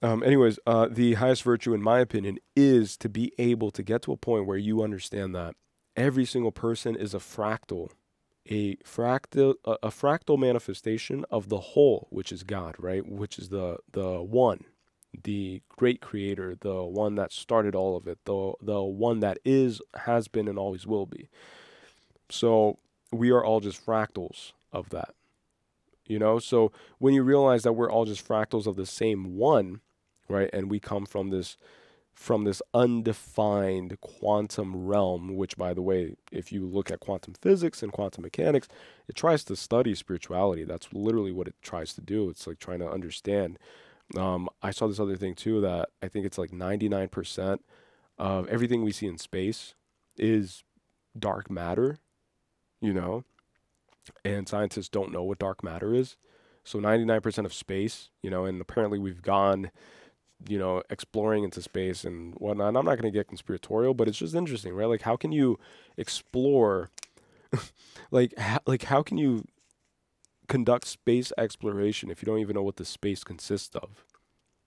Anyways, the highest virtue, in my opinion, is to be able to get to a point where you understand that every single person is a fractal manifestation of the whole, which is God, right? Which is the one, the great creator, the one that started all of it, the one that is, has been, and always will be. So we are all just fractals of that, you know? So when you realize that we're all just fractals of the same one, right? And we come from this undefined quantum realm, which, by the way, if you look at quantum physics and quantum mechanics, it tries to study spirituality. That's literally what it tries to do. It's like trying to understand. I saw this other thing too, that I think it's like 99% of everything we see in space is dark matter, you know, and scientists don't know what dark matter is. So 99% of space, you know, and apparently we've gone, you know, exploring into space and whatnot. And I'm not going to get conspiratorial, but it's just interesting, right? Like, how can you explore, how can you conduct space exploration if you don't even know what the space consists of?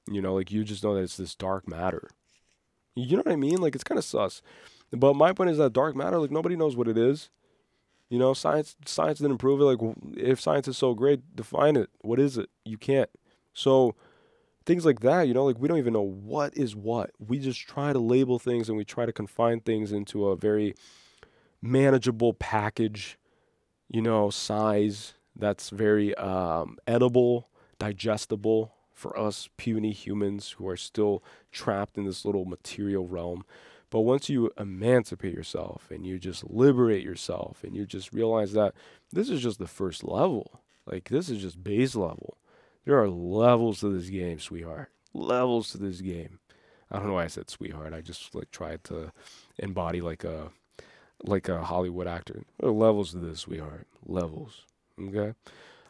You know, like, you just know that it's this dark matter. You know what I mean? Like, it's kind of sus. But my point is that dark matter, like, nobody knows what it is. You know, science didn't prove it. Like, if science is so great, define it. What is it? You can't. So things like that, you know, like, we don't even know what is what. We just try to label things and we try to confine things into a very manageable package, you know, size that's very edible, digestible for us puny humans who are still trapped in this little material realm. But once you emancipate yourself and you just liberate yourself and you just realize that this is just the first level, like, this is just base level. There are levels to this game, sweetheart. Levels to this game. I don't know why I said sweetheart. I just like tried to embody like a Hollywood actor. There are levels to this, sweetheart. Levels. Okay?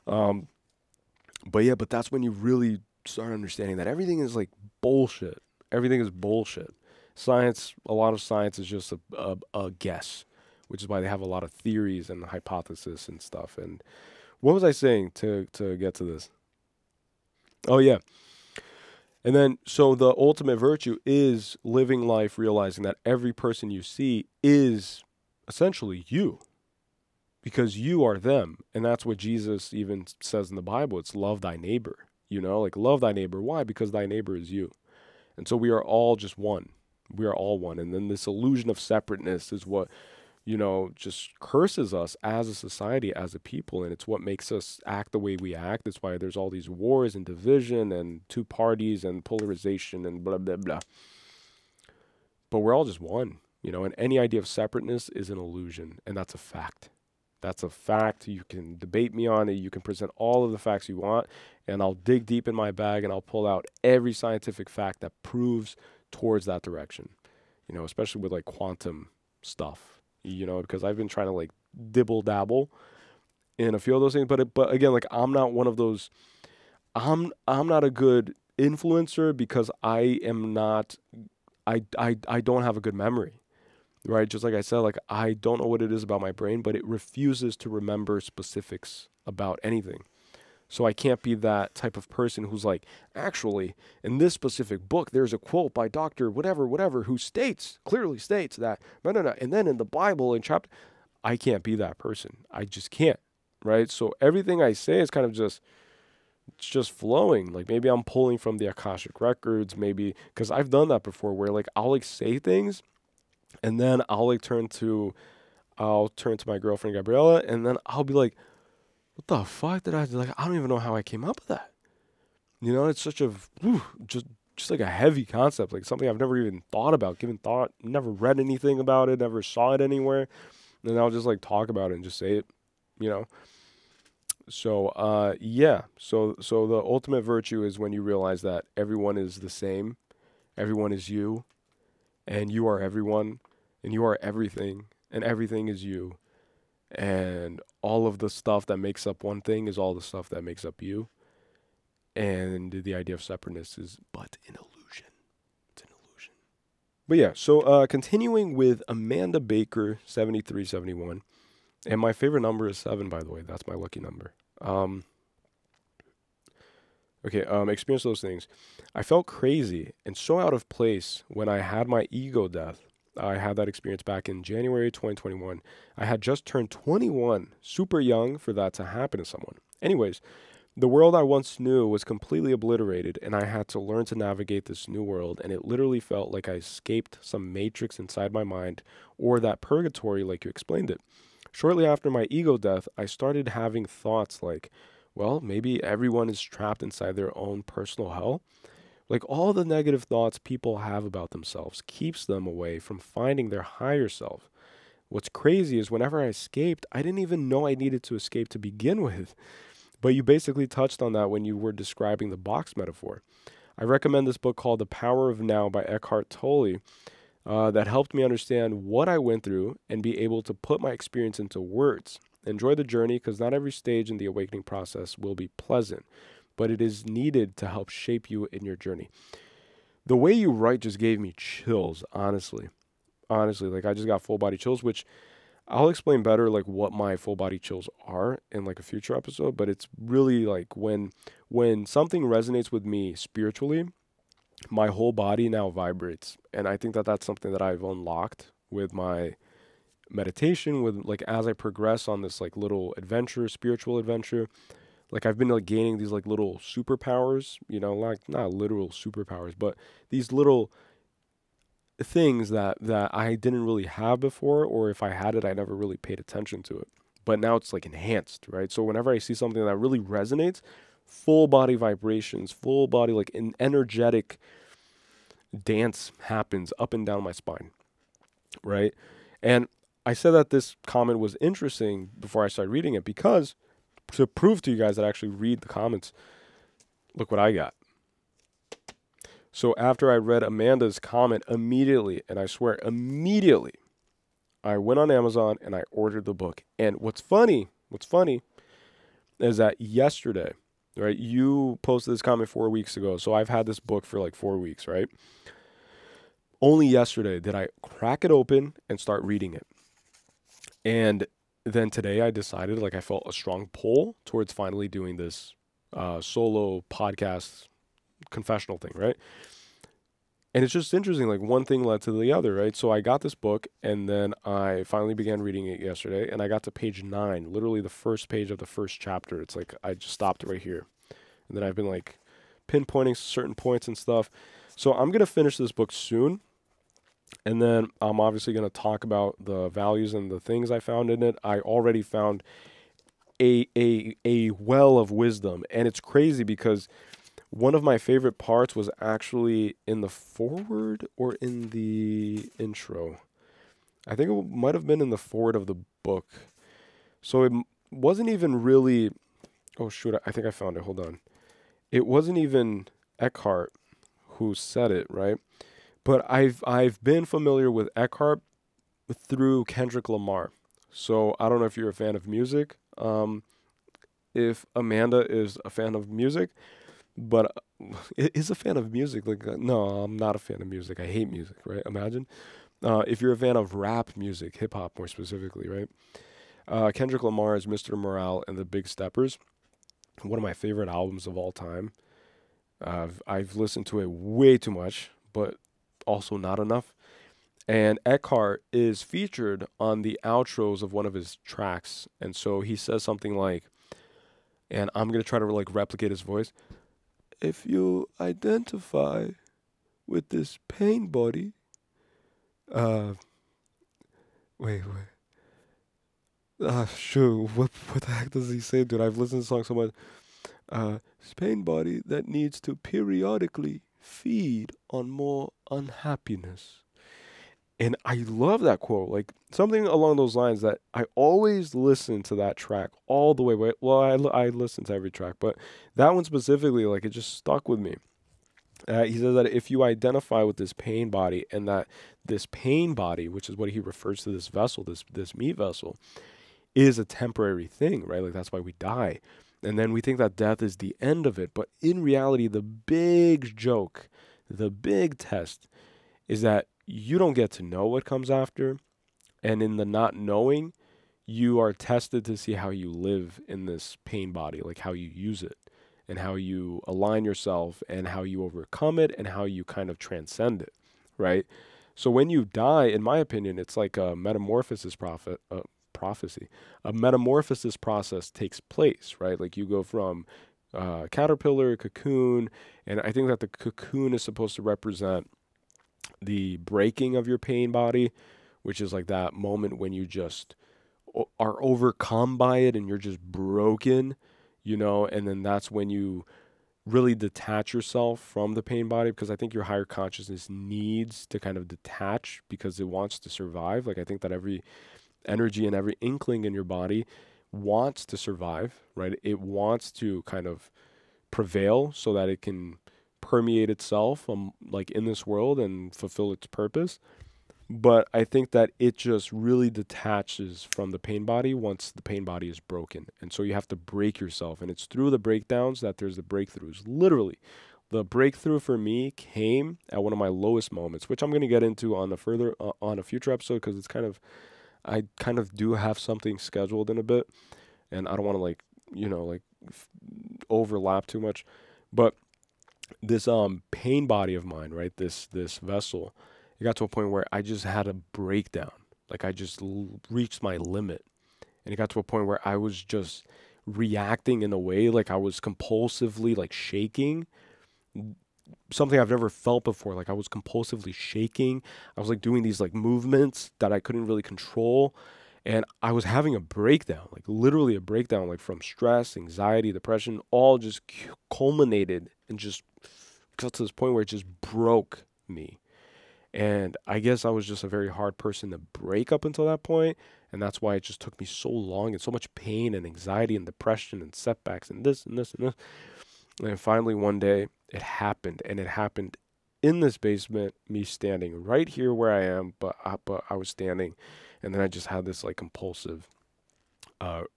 But that's when you really start understanding that everything is like bullshit. Everything is bullshit. Science, a lot of science is just a guess, which is why they have a lot of theories and hypotheses and stuff. And what was I saying to get to this? Oh, yeah. And then, so the ultimate virtue is living life realizing that every person you see is essentially you, because you are them. And that's what Jesus even says in the Bible. It's love thy neighbor, you know, like, love thy neighbor. Why? Because thy neighbor is you. And so we are all just one. We are all one. And then this illusion of separateness is what, you know, just curses us as a society, as a people. And it's what makes us act the way we act. That's why there's all these wars and division and two parties and polarization and blah, blah, blah. But we're all just one, you know, and any idea of separateness is an illusion. And that's a fact. That's a fact. You can debate me on it. You can present all of the facts you want. And I'll dig deep in my bag and I'll pull out every scientific fact that proves towards that direction, you know, especially with like quantum stuff. You know, because I've been trying to like dibble dabble in a few of those things, but again, like, I'm not one of those. I'm not a good influencer because I am not. I don't have a good memory. right? Just like I said, like I don't know what it is about my brain, but it refuses to remember specifics about anything. So I can't be that type of person who's like, actually, in this specific book, there's a quote by Dr. whatever, whatever, who clearly states that, no. And then in the Bible in chapter, I can't be that person. I just can't, right? So everything I say is kind of just, it's just flowing. Like maybe I'm pulling from the Akashic records, maybe, because I've done that before where like I'll like say things and then I'll turn to my girlfriend Gabriella and then I'll be like, what the fuck did I do? Like, I don't even know how I came up with that. You know, it's such a, just like a heavy concept, like something I've never even thought about, given thought, never read anything about it, never saw it anywhere. And then I'll just like talk about it and just say it, you know? So, yeah. So the ultimate virtue is when you realize that everyone is the same, everyone is you, and you are everyone, and you are everything, and everything is you. And all of the stuff that makes up one thing is all the stuff that makes up you. And the idea of separateness is but an illusion. It's an illusion. But yeah, so continuing with Amanda Baker, 7371. And my favorite number is 7, by the way. That's my lucky number. Experience those things. I felt crazy and so out of place when I had my ego death. I had that experience back in January 2021. I had just turned 21, super young for that to happen to someone. Anyways, the world I once knew was completely obliterated, and I had to learn to navigate this new world, and it literally felt like I escaped some matrix inside my mind, or that purgatory like you explained it. Shortly after my ego death, I started having thoughts like, well, maybe everyone is trapped inside their own personal hell. Like all the negative thoughts people have about themselves keeps them away from finding their higher self. What's crazy is whenever I escaped, I didn't even know I needed to escape to begin with. But you basically touched on that when you were describing the box metaphor. I recommend this book called The Power of Now by Eckhart Tolle that helped me understand what I went through and be able to put my experience into words. Enjoy the journey because not every stage in the awakening process will be pleasant, but it is needed to help shape you in your journey. The way you write just gave me chills, honestly. Honestly, like I just got full body chills, which I'll explain better like what my full body chills are in like a future episode, but it's really like when something resonates with me spiritually, my whole body now vibrates. And I think that that's something that I've unlocked with my meditation, with like as I progress on this like little adventure, spiritual adventure. Like I've been like gaining these like little superpowers, you know, like not literal superpowers, but these little things that I didn't really have before, or if I had it, I never really paid attention to it. But now it's like enhanced, right? So whenever I see something that really resonates, full body vibrations, full body like an energetic dance happens up and down my spine, right? And I said that this comment was interesting before I started reading it because to prove to you guys that I actually read the comments, look what I got. So after I read Amanda's comment immediately, and I swear immediately, I went on Amazon and I ordered the book. And what's funny is that yesterday, right, you posted this comment 4 weeks ago. So I've had this book for like 4 weeks, right? Only yesterday did I crack it open and start reading it. And then today I decided, like I felt a strong pull towards finally doing this solo podcast confessional thing, right? And it's just interesting, like one thing led to the other, right? So I got this book and then I finally began reading it yesterday and I got to page 9, literally the first page of the first chapter. It's like I just stopped right here. And then I've been like pinpointing certain points and stuff. So I'm going to finish this book soon. And then I'm obviously going to talk about the values and the things I found in it. I already found a well of wisdom. And it's crazy because one of my favorite parts was actually in the foreword or in the intro. I think it might have been in the foreword of the book. So it wasn't even really... Oh, shoot, I think I found it. Hold on. It wasn't even Eckhart who said it, right? But I've been familiar with Eckhart through Kendrick Lamar. So I don't know if you're a fan of music. If Amanda is a fan of music, but is a fan of music. Like, no, I'm not a fan of music. I hate music, right? Imagine. If you're a fan of rap music, hip hop more specifically, right? Kendrick Lamar's Mr. Morale and the Big Steppers, one of my favorite albums of all time. I've listened to it way too much, but also not enough. And Eckhart is featured on the outros of one of his tracks. And so he says something like, and I'm going to try to like replicate his voice. If you identify with this pain body, uh, wait. Sure. What the heck does he say, dude? I've listened to the song so much. This pain body that needs to periodically feed on more unhappiness. And I love that quote, like something along those lines that I always listen to that track all the way. Well, I listen to every track, but that one specifically, like it just stuck with me. He says that if you identify with this pain body and that this pain body, which is what he refers to this vessel, this meat vessel, is a temporary thing, right? Like that's why we die. And then we think that death is the end of it. But in reality, the big joke, the big test is that you don't get to know what comes after. And in the not knowing, you are tested to see how you live in this pain body, like how you use it and how you align yourself and how you overcome it and how you kind of transcend it, right? So when you die, in my opinion, it's like a prophecy. A metamorphosis process takes place, right? Like you go from caterpillar, cocoon, and I think that the cocoon is supposed to represent the breaking of your pain body, which is like that moment when you just are overcome by it and you're just broken, and then that's when you really detach yourself from the pain body, because I think your higher consciousness needs to kind of detach because it wants to survive. Like I think that every energy and every inkling in your body wants to survive, right? It wants to kind of prevail so that it can permeate itself like in this world and fulfill its purpose. But I think that it just really detaches from the pain body once the pain body is broken. And so you have to break yourself. And it's through the breakdowns that there's the breakthroughs. Literally, the breakthrough for me came at one of my lowest moments, which I'm going to get into on a future episode, because it's I kind of do have something scheduled in a bit, and I don't want to overlap too much. But this pain body of mine, right? This vessel, it got to a point where I just had a breakdown. Like I just reached my limit. And it got to a point where I was just reacting in a way like I was compulsively like shaking. Something I've never felt before. Like I was compulsively shaking. I was like doing these like movements that I couldn't really control. And I was having a breakdown, like literally a breakdown, like from stress, anxiety, depression, all just culminated and just got to this point where it just broke me. And I guess I was just a very hard person to break up until that point. And that's why it just took me so long and so much pain and anxiety and depression and setbacks and this and this and this. And then finally one day it happened, and it happened in this basement, me standing right here where I am, but I was standing. And then I just had this like compulsive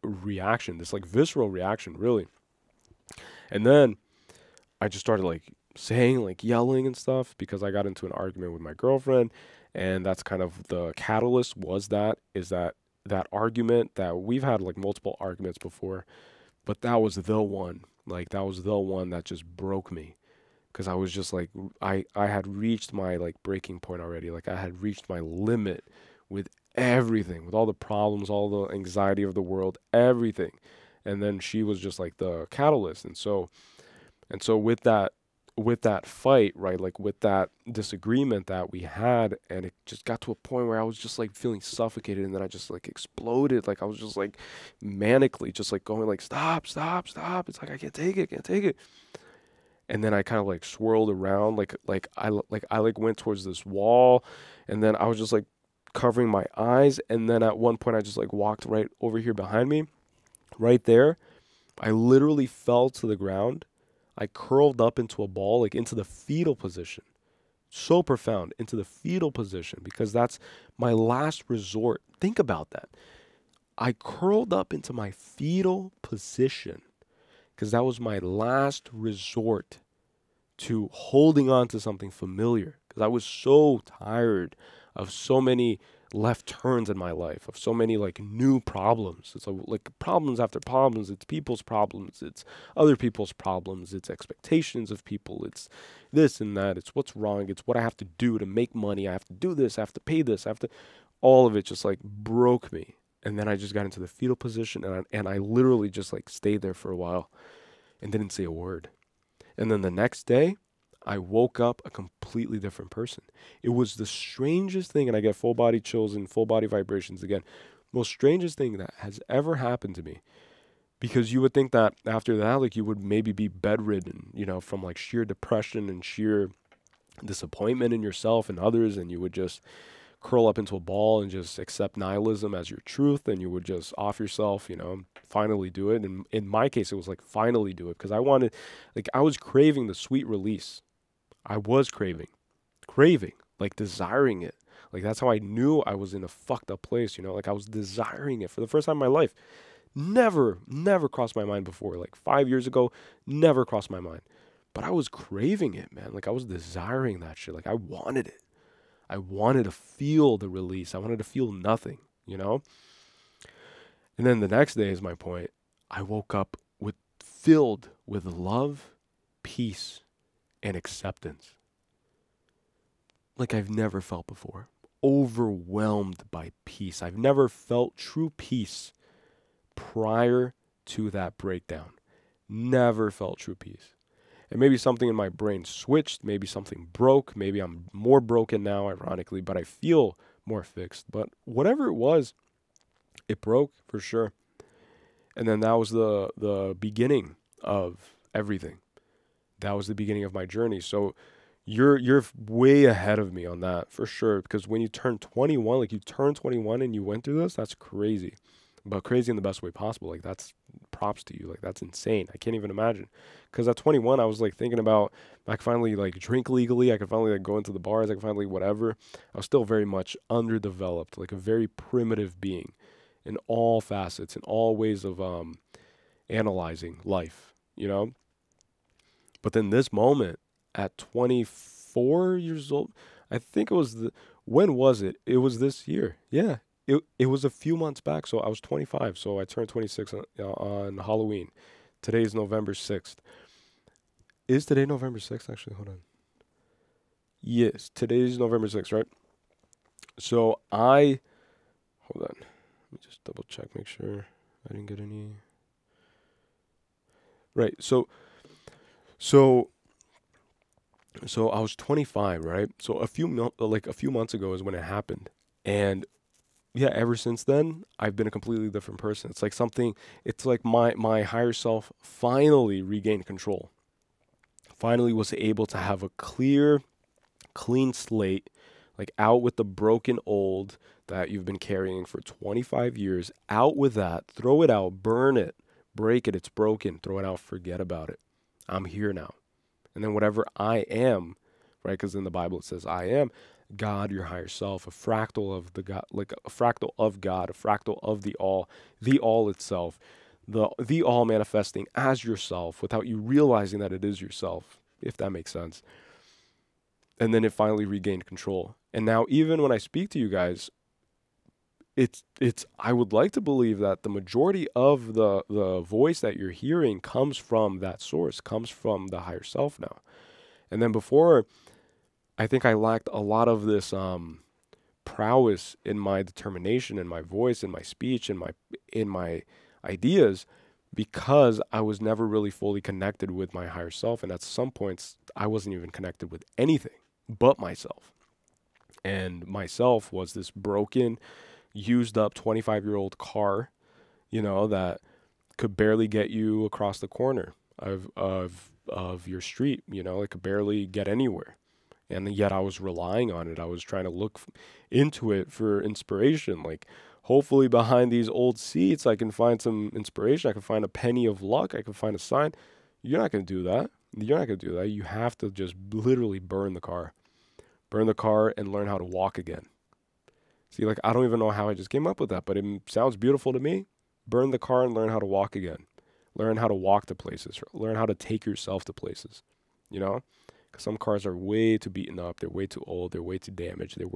reaction, this like visceral reaction, really. And then I just started like saying, like yelling and stuff, because I got into an argument with my girlfriend. And that's kind of the catalyst is that argument that we've had like multiple arguments before, but that was the one, that just broke me. Because I was just like, I had reached my like breaking point already. Like I had reached my limit with everything, with all the problems, all the anxiety of the world, everything. And then she was just like the catalyst. And so with that fight, right, like with that disagreement that we had, and it just got to a point where I was just like feeling suffocated, and then I just like exploded. Like I was just like manically just like going like, stop. It's like, I can't take it. And then I kind of like swirled around, like I went towards this wall, and then I was just like covering my eyes. And then at one point I just like walked right over here behind me, right there. I literally fell to the ground. I curled up into a ball, like into the fetal position. So profound, into the fetal position, because that's my last resort. Think about that. I curled up into my fetal position because that was my last resort to holding on to something familiar, because I was so tired of so many left turns in my life, of so many like new problems. It's like problems after problems. It's people's problems. It's other people's problems. It's expectations of people. It's this and that. It's what's wrong. It's what I have to do to make money. I have to do this. I have to pay this. I have to, all of it just like broke me. And then I just got into the fetal position and I literally just like stayed there for a while and didn't say a word. And then the next day, I woke up a completely different person. It was the strangest thing, and I get full body chills and full body vibrations again. Most strangest thing that has ever happened to me. Because you would think that after that, like you would maybe be bedridden, you know, from like sheer depression and sheer disappointment in yourself and others, and you would just curl up into a ball and just accept nihilism as your truth, and you would just off yourself, you know, finally do it. And in my case, it was like finally do it because I wanted, like I was craving the sweet release. I was craving, like desiring it. Like that's how I knew I was in a fucked up place, you know, like I was desiring it for the first time in my life. Never crossed my mind before. Like 5 years ago, never crossed my mind. But I was craving it, man. Like I was desiring that shit. Like I wanted it. I wanted to feel the release. I wanted to feel nothing, you know? And then the next day is my point. I woke up filled with love, peace, and acceptance. Like I've never felt before. Overwhelmed by peace. I've never felt true peace prior to that breakdown. Never felt true peace. And maybe something in my brain switched. Maybe something broke. Maybe I'm more broken now, ironically, but I feel more fixed. But whatever it was, it broke for sure. And then that was the beginning of everything. That was the beginning of my journey. So you're way ahead of me on that for sure. Because when you turn 21, like you turn 21 and you went through this, that's crazy. But crazy in the best way possible. Like that's props to you. Like that's insane. I can't even imagine. Because at 21, I was like thinking about I could finally like drink legally. I could finally like go into the bars. I could finally whatever. I was still very much underdeveloped, like a very primitive being in all facets, in all ways of analyzing life, you know? But then this moment at 24 years old, I think it was when was it? It was this year. Yeah. It was a few months back. So I was 25. So I turned 26 on Halloween. Today's November 6th. Is today November 6th? Actually, hold on. Yes, today's November 6th, right? So hold on. Let me just double check, make sure I didn't get any. Right. So I was 25, right? So a few months ago is when it happened. And yeah, ever since then, I've been a completely different person. It's like my higher self finally regained control. Finally was able to have a clear, clean slate, like out with the broken old that you've been carrying for 25 years. Out with that, throw it out, burn it, break it, it's broken, throw it out, forget about it. I'm here now. And then whatever I am, right? Because in the Bible it says I am God, your higher self, a fractal of the God, like a fractal of God, a fractal of the all itself, the all manifesting as yourself without you realizing that it is yourself, if that makes sense. And then it finally regained control. And now even when I speak to you guys, I would like to believe that the majority of the voice that you're hearing comes from that source, comes from the higher self now. And then before, I think I lacked a lot of this prowess in my determination, in my voice, in my speech, in my ideas, because I was never really fully connected with my higher self. And at some points, I wasn't even connected with anything but myself. And myself was this broken, used up 25-year-old car, you know, that could barely get you across the corner of your street, you know, it could barely get anywhere. And yet I was relying on it. I was trying to look into it for inspiration. Like, hopefully behind these old seats, I can find some inspiration. I can find a penny of luck. I can find a sign. You're not going to do that. You're not going to do that. You have to just literally burn the car. Burn the car and learn how to walk again. See, like, I don't even know how I just came up with that, but it sounds beautiful to me. Burn the car and learn how to walk again. Learn how to walk to places. Learn how to take yourself to places, you know? 'Cause some cars are way too beaten up. They're way too old. They're way too damaged. They're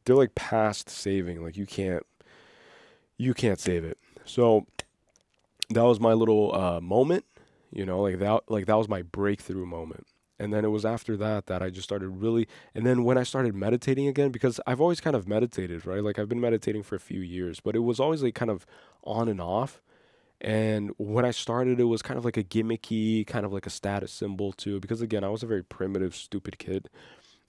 they're like past saving. Like you can't save it. So that was my little moment, like that was my breakthrough moment. And then it was after that that I just started really, and then when I started meditating again, because I've always kind of meditated, right? Like I've been meditating for a few years, but it was always like kind of on and off. And when I started, it was kind of like a gimmicky, kind of like a status symbol too, because again, I was a very primitive, stupid kid.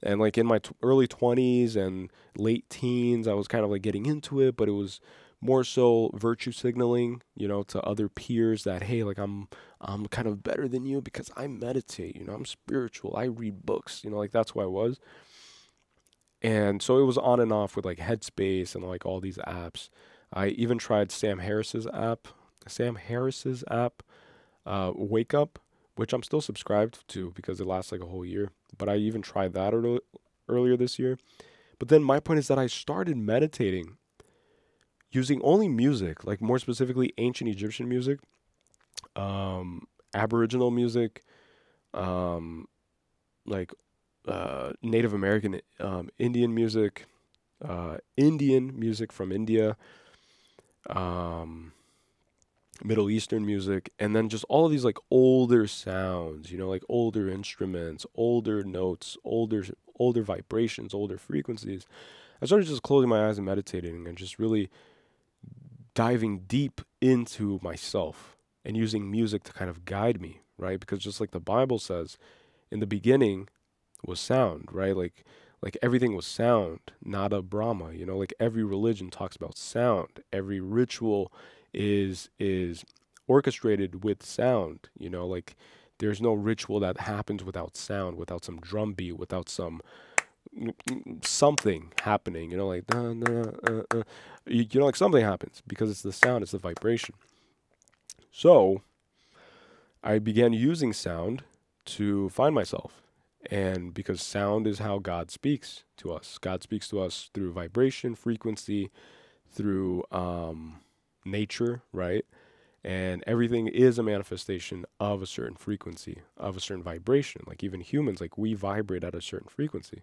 And like in my early 20s and late teens, I was kind of like getting into it, but it was more so virtue signaling, to other peers that, hey, like I'm kind of better than you because I meditate, I'm spiritual, I read books, like that's who I was. And so it was on and off with like Headspace and like all these apps. I even tried Sam Harris's app, Wake Up, which I'm still subscribed to because it lasts like a whole year. But I even tried that earlier this year. But then my point is that I started meditating using only music, like more specifically ancient Egyptian music, Aboriginal music, um, like Native American, Indian music, Indian music from India, um, Middle Eastern music, and then just all of these like older sounds, like older instruments, older notes, older vibrations, older frequencies. I started just closing my eyes and meditating and just really diving deep into myself and using music to kind of guide me, right? Because just like the Bible says, in the beginning was sound, right? Like everything was sound, not a Brahma, like every religion talks about sound. Every ritual is orchestrated with sound, like there's no ritual that happens without sound, without some drum beat, without something happening, like like something happens because it's the sound, it's the vibration. So I began using sound to find myself. And because sound is how God speaks to us. God speaks to us through vibration, frequency, through nature, right? And everything is a manifestation of a certain frequency, of a certain vibration. Like even humans, like we vibrate at a certain frequency.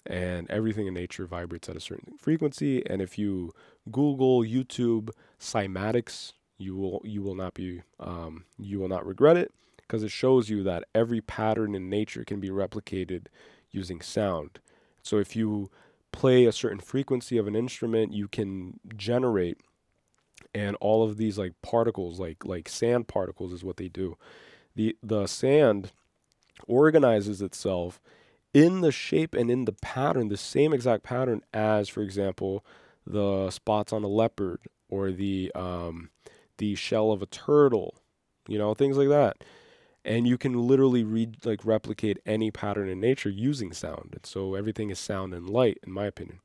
And everything in nature vibrates at a certain frequency. And if you Google, YouTube, cymatics, you will not regret it, because it shows you that every pattern in nature can be replicated using sound. So if you play a certain frequency of an instrument, you can generate, and all of these like particles, like sand particles is what they do. The sand organizes itself in the shape and in the pattern, the same exact pattern as, for example, the spots on a leopard or the shell of a turtle, things like that. And you can literally replicate any pattern in nature using sound. And so everything is sound and light, in my opinion.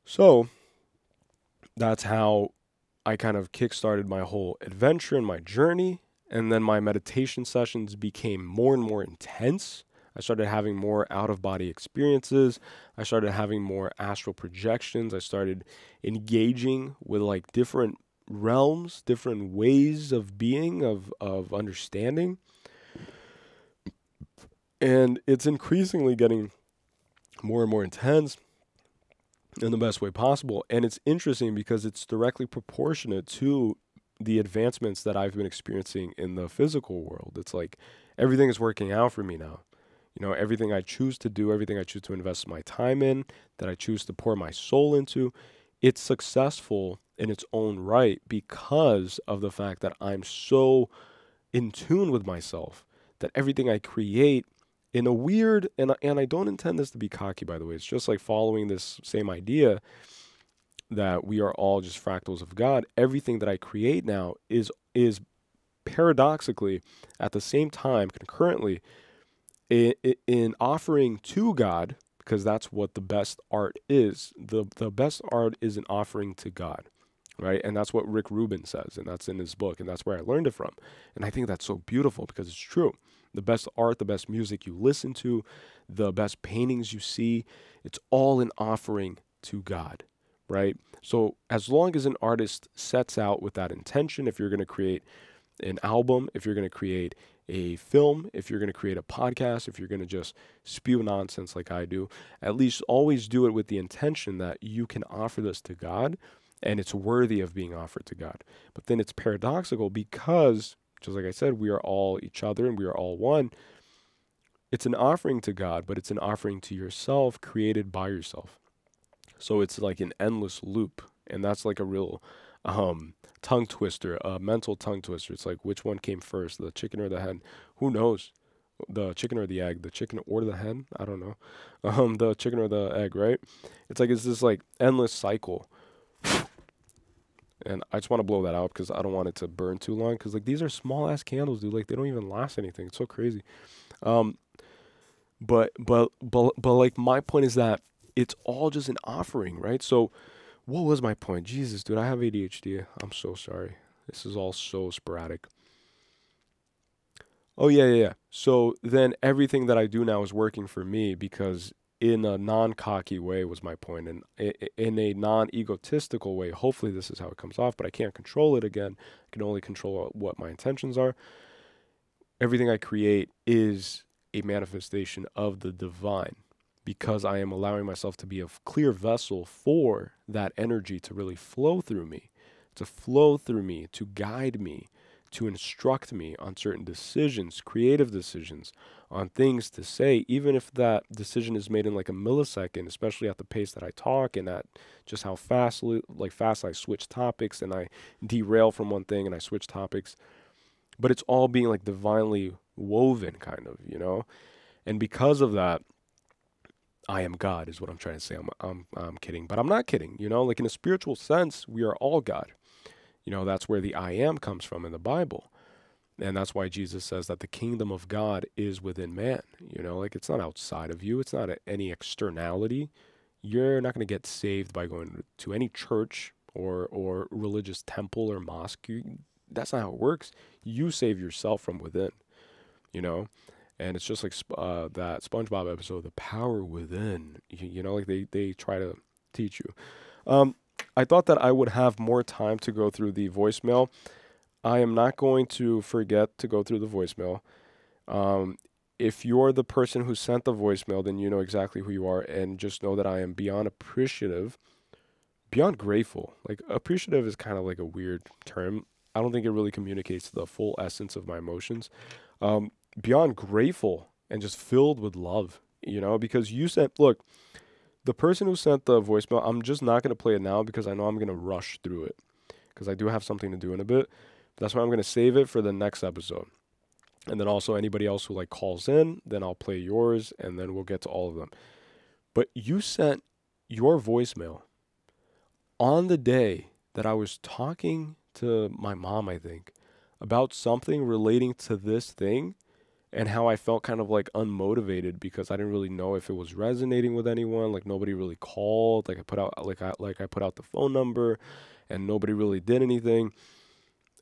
So that's how I kind of kickstarted my whole adventure and my journey. And then my meditation sessions became more and more intense. I started having more out-of-body experiences. I started having more astral projections. I started engaging with like different realms, different ways of being, of understanding. And it's increasingly getting more and more intense in the best way possible. And it's interesting because it's directly proportionate to the advancements that I've been experiencing in the physical world. It's like everything is working out for me now. Everything I choose to do, everything I choose to invest my time in, that I choose to pour my soul into, it's successful in its own right because of the fact that I'm so in tune with myself, that everything I create in a weird, and I don't intend this to be cocky, by the way, it's just like following this same idea that we are all just fractals of God. Everything that I create now is paradoxically, at the same time, concurrently, in offering to God, because that's what the best art is. The best art is an offering to God, right? And that's what Rick Rubin says, and that's in his book, and that's where I learned it from. And I think that's so beautiful because it's true. The best art, the best music you listen to, the best paintings you see, it's all an offering to God, right? So as long as an artist sets out with that intention, if you're going to create an album, if you're going to create a film, if you're going to create a podcast, if you're going to just spew nonsense like I do, at least always do it with the intention that you can offer this to God and it's worthy of being offered to God. But then it's paradoxical because, just like I said, we are all each other and we are all one. It's an offering to God, but it's an offering to yourself created by yourself. So it's like an endless loop. And that's like a real tongue twister, a mental tongue twister. It's like, which one came first, the chicken or the hen? Who knows? The chicken or the egg? The chicken or the hen? I don't know. The chicken or the egg, right? It's like, it's this like endless cycle. And I just want to blow that out because I don't want it to burn too long. Because like these are small ass candles, dude. Like they don't even last anything. It's so crazy. But like my point is that it's all just an offering, right? So what was my point? Jesus, dude, I have ADHD. I'm so sorry. This is all so sporadic. Oh, yeah. So then everything that I do now is working for me because in a non-cocky way was my point. And in a non-egotistical way, hopefully this is how it comes off, but I can't control it again. I can only control what my intentions are. Everything I create is a manifestation of the divine because I am allowing myself to be a clear vessel for that energy to really flow through me, to guide me, to instruct me on certain decisions, creative decisions, on things to say, even if that decision is made in like a millisecond, especially at the pace that I talk and at just how fast I switch topics and I derail from one thing and I switch topics. But it's all being like divinely woven kind of, you know? And because of that, I am God is what I'm trying to say. I'm kidding, but I'm not kidding, you know? Like in a spiritual sense, we are all God. You know, that's where the I am comes from in the Bible. And that's why Jesus says that the kingdom of God is within man. You know, like it's not outside of you. It's not any externality. You're not going to get saved by going to any church or religious temple or mosque. That's not how it works. You save yourself from within, you know? And it's just like that SpongeBob episode, The Power Within. You know, like they try to teach you. I thought that I would have more time to go through the voicemail. I am not going to forget to go through the voicemail. If you're the person who sent the voicemail, then you know exactly who you are, and just know that I am beyond appreciative, beyond grateful. Like appreciative is kind of like a weird term. I don't think it really communicates the full essence of my emotions. Beyond grateful and just filled with love, you know, because look, the person who sent the voicemail, I'm just not going to play it now because I know I'm going to rush through it because I do have something to do in a bit. That's why I'm going to save it for the next episode. And then also anybody else who like calls in, then I'll play yours and then we'll get to all of them. But you sent your voicemail on the day that I was talking to my mom, I think, about something relating to this thing. And how I felt kind of like unmotivated because I didn't really know if it was resonating with anyone. Like nobody really called. Like I put out the phone number, and nobody really did anything.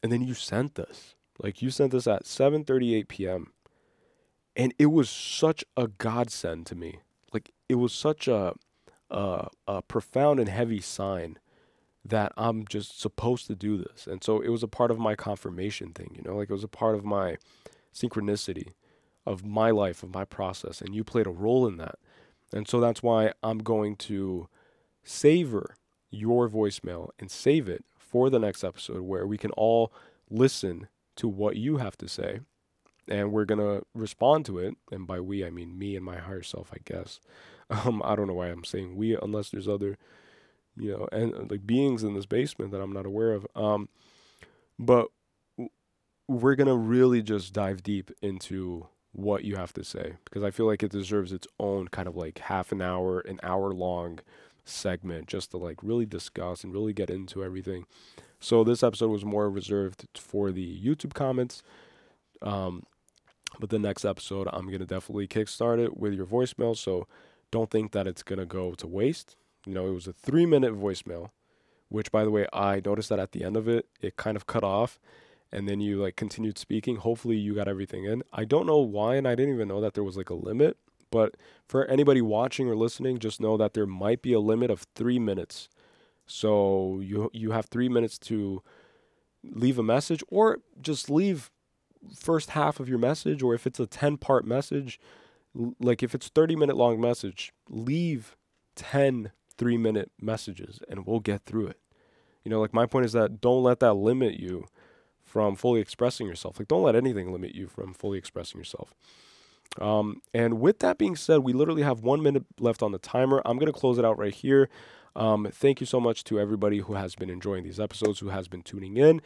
And then you sent this. Like you sent this at 7:38 p.m. And it was such a godsend to me. Like it was such a profound and heavy sign that I'm just supposed to do this. And so it was a part of my confirmation thing. You know, like it was a part of my synchronicity of my life, of my process, and you played a role in that. And so that's why I'm going to savor your voicemail and save it for the next episode where we can all listen to what you have to say and we're going to respond to it. And by we, I mean me and my higher self, I guess. I don't know why I'm saying we unless there's other, you know, and like beings in this basement that I'm not aware of. But we're going to really just dive deep into what you have to say because I feel like it deserves its own kind of like half an hour long segment just to like really discuss and really get into everything. So this episode was more reserved for the YouTube comments. But the next episode, I'm going to definitely kickstart it with your voicemail. So don't think that it's going to go to waste. You know, it was a 3-minute voicemail, which by the way, I noticed that at the end of it, it kind of cut off. And then you like continued speaking. Hopefully you got everything in. I don't know why, and I didn't even know that there was like a limit. But for anybody watching or listening, just know that there might be a limit of 3 minutes. So you have 3 minutes to leave a message, or just leave first half of your message, or if it's a 10-part message, like if it's 30-minute long message, leave 10 3-minute messages and we'll get through it. You know, like my point is that don't let that limit you from fully expressing yourself. Like don't let anything limit you from fully expressing yourself. And with that being said, we literally have 1 minute left on the timer. I'm going to close it out right here. Thank you so much to everybody who has been enjoying these episodes, who has been tuning in.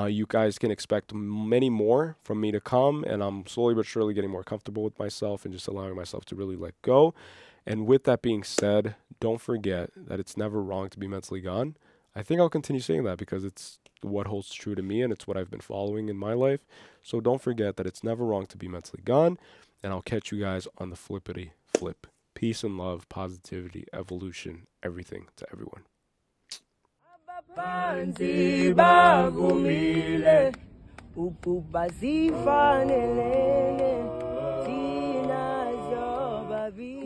You guys can expect many more from me to come, and I'm slowly but surely getting more comfortable with myself and just allowing myself to really let go. And with that being said, don't forget that it's never wrong to be mentally gone. I think I'll continue saying that because it's what holds true to me and it's what I've been following in my life. So don't forget that it's never wrong to be mentally gone, and I'll catch you guys on the flippity flip. Peace and love, positivity, evolution, everything to everyone. Abapanzi bavumile ukuba zifanelene thina zobabi